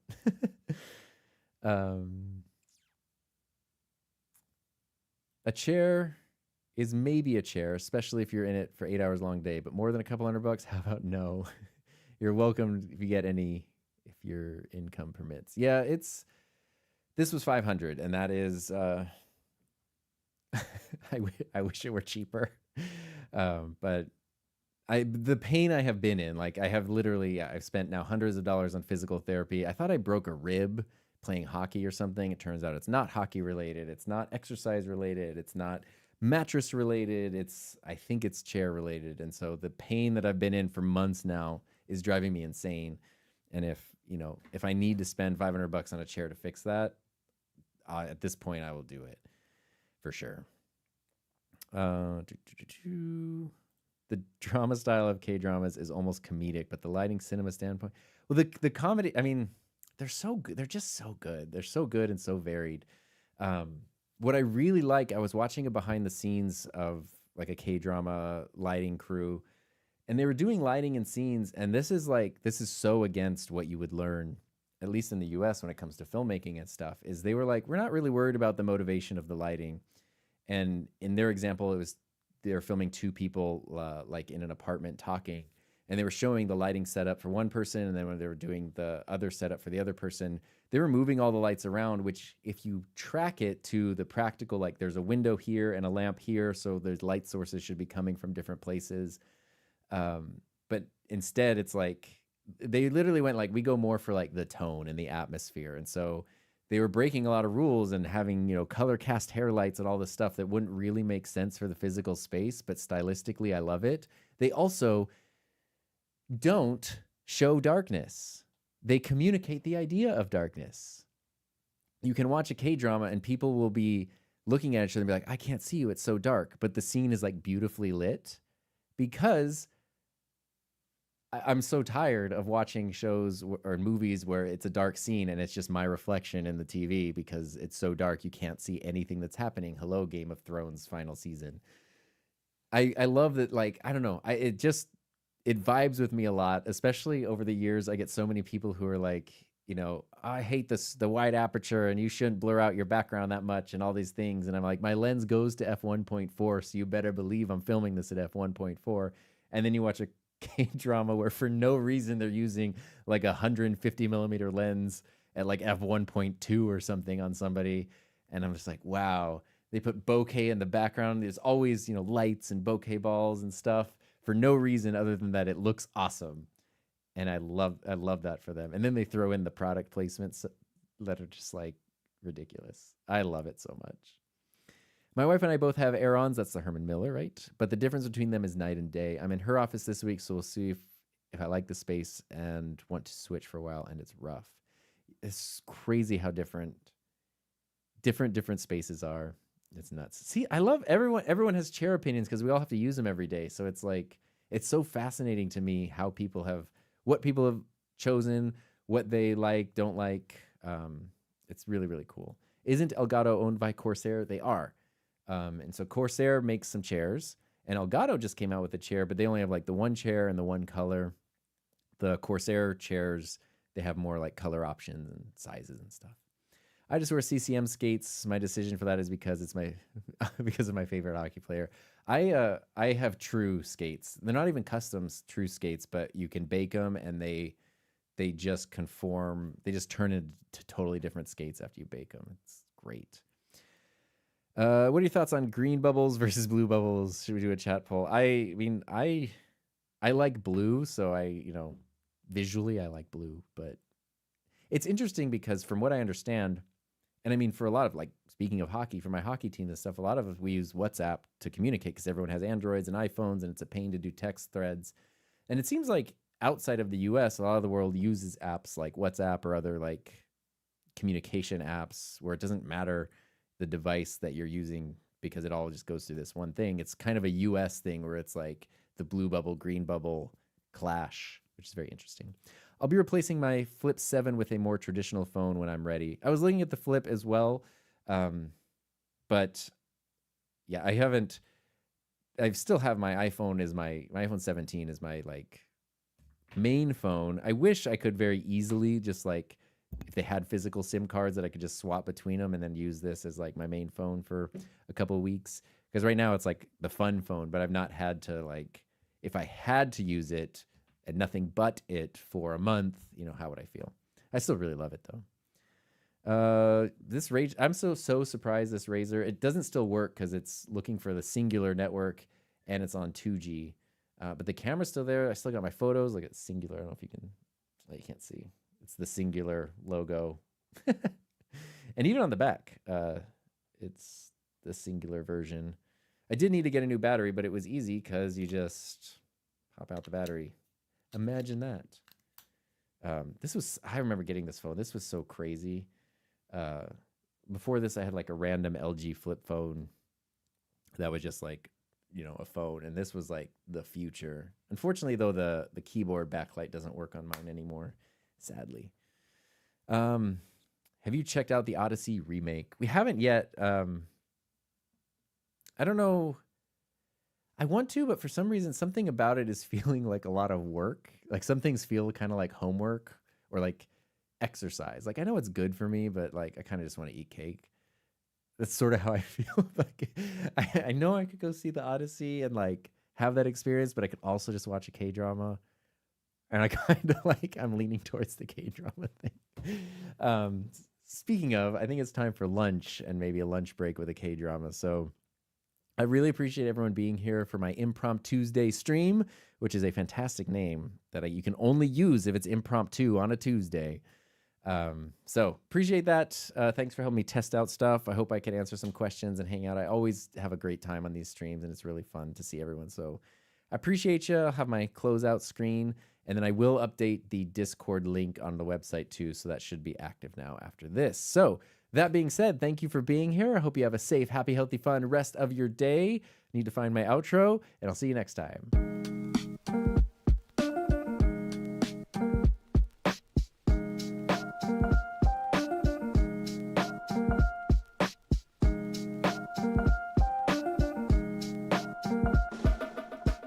A chair is maybe a chair, especially if you're in it for 8 hours long day, but more than a couple $100, how about no? You're welcome if you get any, if your income permits. Yeah, this was 500, and that is, I wish it were cheaper. But the pain I have been in, like I have literally, I've spent now hundreds of dollars on physical therapy. I thought I broke a rib playing hockey or something. It turns out it's not hockey related. It's not exercise related. It's not mattress related. I think it's chair related. And so the pain that I've been in for months now is driving me insane. And if I need to spend $500 on a chair to fix that, at this point I will do it for sure. The drama style of K-dramas is almost comedic, but the lighting, cinema standpoint, well, the comedy, I mean, they're so good. They're just so good. They're so good and so varied. What I really like, I was watching a behind the scenes of like a K-drama lighting crew, and they were doing lighting and scenes, and this is so against what you would learn, at least in the US when it comes to filmmaking and stuff, is they were like, we're not really worried about the motivation of the lighting. And in their example, it was they're filming two people like in an apartment talking, and they were showing the lighting setup for one person, and then when they were doing the other setup for the other person, they were moving all the lights around, which if you track it to the practical, like there's a window here and a lamp here, so the light sources should be coming from different places. But instead it's like they literally went like, we go more for like the tone and the atmosphere. And so they were breaking a lot of rules and having, color cast hair lights and all this stuff that wouldn't really make sense for the physical space, but stylistically I love it. They also don't show darkness. They communicate the idea of darkness. You can watch a K-drama and people will be looking at each other and be like, I can't see you, it's so dark. But the scene is like beautifully lit, because I'm so tired of watching shows or movies where it's a dark scene and it's just my reflection in the TV because it's so dark you can't see anything that's happening. Hello, Game of Thrones final season. I love that, like, I don't know. It vibes with me a lot, especially over the years. I get so many people who are like, I hate the wide aperture and you shouldn't blur out your background that much and all these things. And I'm like, my lens goes to f1.4, so you better believe I'm filming this at f1.4. And then you watch a K-drama where for no reason they're using like 150 millimeter lens at like f1.2 or something on somebody, and I'm just like, wow. They put bokeh in the background. There's always lights and bokeh balls and stuff for no reason other than that it looks awesome, and I love that for them. And then they throw in the product placements that are just like ridiculous. I love it so much. My wife and I both have Aerons. That's the Herman Miller, right? But the difference between them is night and day. I'm in her office this week, so we'll see if I like the space and want to switch for a while, and it's rough. It's crazy how different spaces are. It's nuts. See, I love everyone has chair opinions because we all have to use them every day. So it's like, it's so fascinating to me how what people have chosen, what they like, don't like. It's really, really cool. Isn't Elgato owned by Corsair? They are. And so Corsair makes some chairs, and Elgato just came out with a chair, but they only have like the one chair and the one color. The Corsair chairs, they have more like color options and sizes and stuff. I just wear CCM skates. My decision for that is because it's because of my favorite hockey player. I have True skates. They're not even custom True skates, but you can bake them, and they just conform. They just turn into totally different skates after you bake them. It's great. What are your thoughts on green bubbles versus blue bubbles? Should we do a chat poll? I mean, I like blue, so visually I like blue, but it's interesting because from what I understand, and I mean, for a lot of, like, speaking of hockey, for my hockey team and stuff, a lot of us, we use WhatsApp to communicate because everyone has Androids and iPhones, and it's a pain to do text threads. And it seems like outside of the US, a lot of the world uses apps like WhatsApp or other like communication apps where it doesn't matter the device that you're using because it all just goes through this one thing. It's kind of a US thing where it's like the blue bubble, green bubble clash, which is very interesting. I'll be replacing my Flip 7 with a more traditional phone when I'm ready. I was looking at the Flip as well, but yeah, I still have my iPhone as my iPhone 17 is my like main phone. I wish I could very easily just like, if they had physical SIM cards that I could just swap between them and then use this as like my main phone for a couple of weeks. Because right now it's like the fun phone, but I've not had to, like, if I had to use it and nothing but it for a month, how would I feel? I still really love it though. This Razr, I'm so surprised this Razr, it doesn't still work because it's looking for the Singular network and it's on 2G. But the camera's still there. I still got my photos. Like, it's Singular. I don't know if you can't see. It's the Singular logo. And even on the back, it's the Singular version. I did need to get a new battery, but it was easy because you just pop out the battery. Imagine that. I remember getting this phone. This was so crazy. Before this, I had like a random LG flip phone that was just like, a phone. And this was like the future. Unfortunately, though, the keyboard backlight doesn't work on mine anymore, sadly. Have you checked out the Odyssey remake? We haven't yet. I don't know. I want to, but for some reason, something about it is feeling like a lot of work. Like some things feel kind of like homework or like exercise. Like I know it's good for me, but like I kind of just want to eat cake. That's sort of how I feel. Like I know I could go see the Odyssey and like have that experience, but I could also just watch a K drama. And I kind of like I'm leaning towards the K drama thing. Speaking of, I think it's time for lunch and maybe a lunch break with a K drama. So I really appreciate everyone being here for my Impromptuesday stream, which is a fantastic name that you can only use if it's impromptu on a Tuesday. So appreciate that. Thanks for helping me test out stuff. I hope I can answer some questions and hang out. I always have a great time on these streams, and it's really fun to see everyone. So I appreciate you. I'll have my closeout screen, and then I will update the Discord link on the website too. So that should be active now after this. So that being said, thank you for being here. I hope you have a safe, happy, healthy, fun rest of your day. I need to find my outro, and I'll see you next time.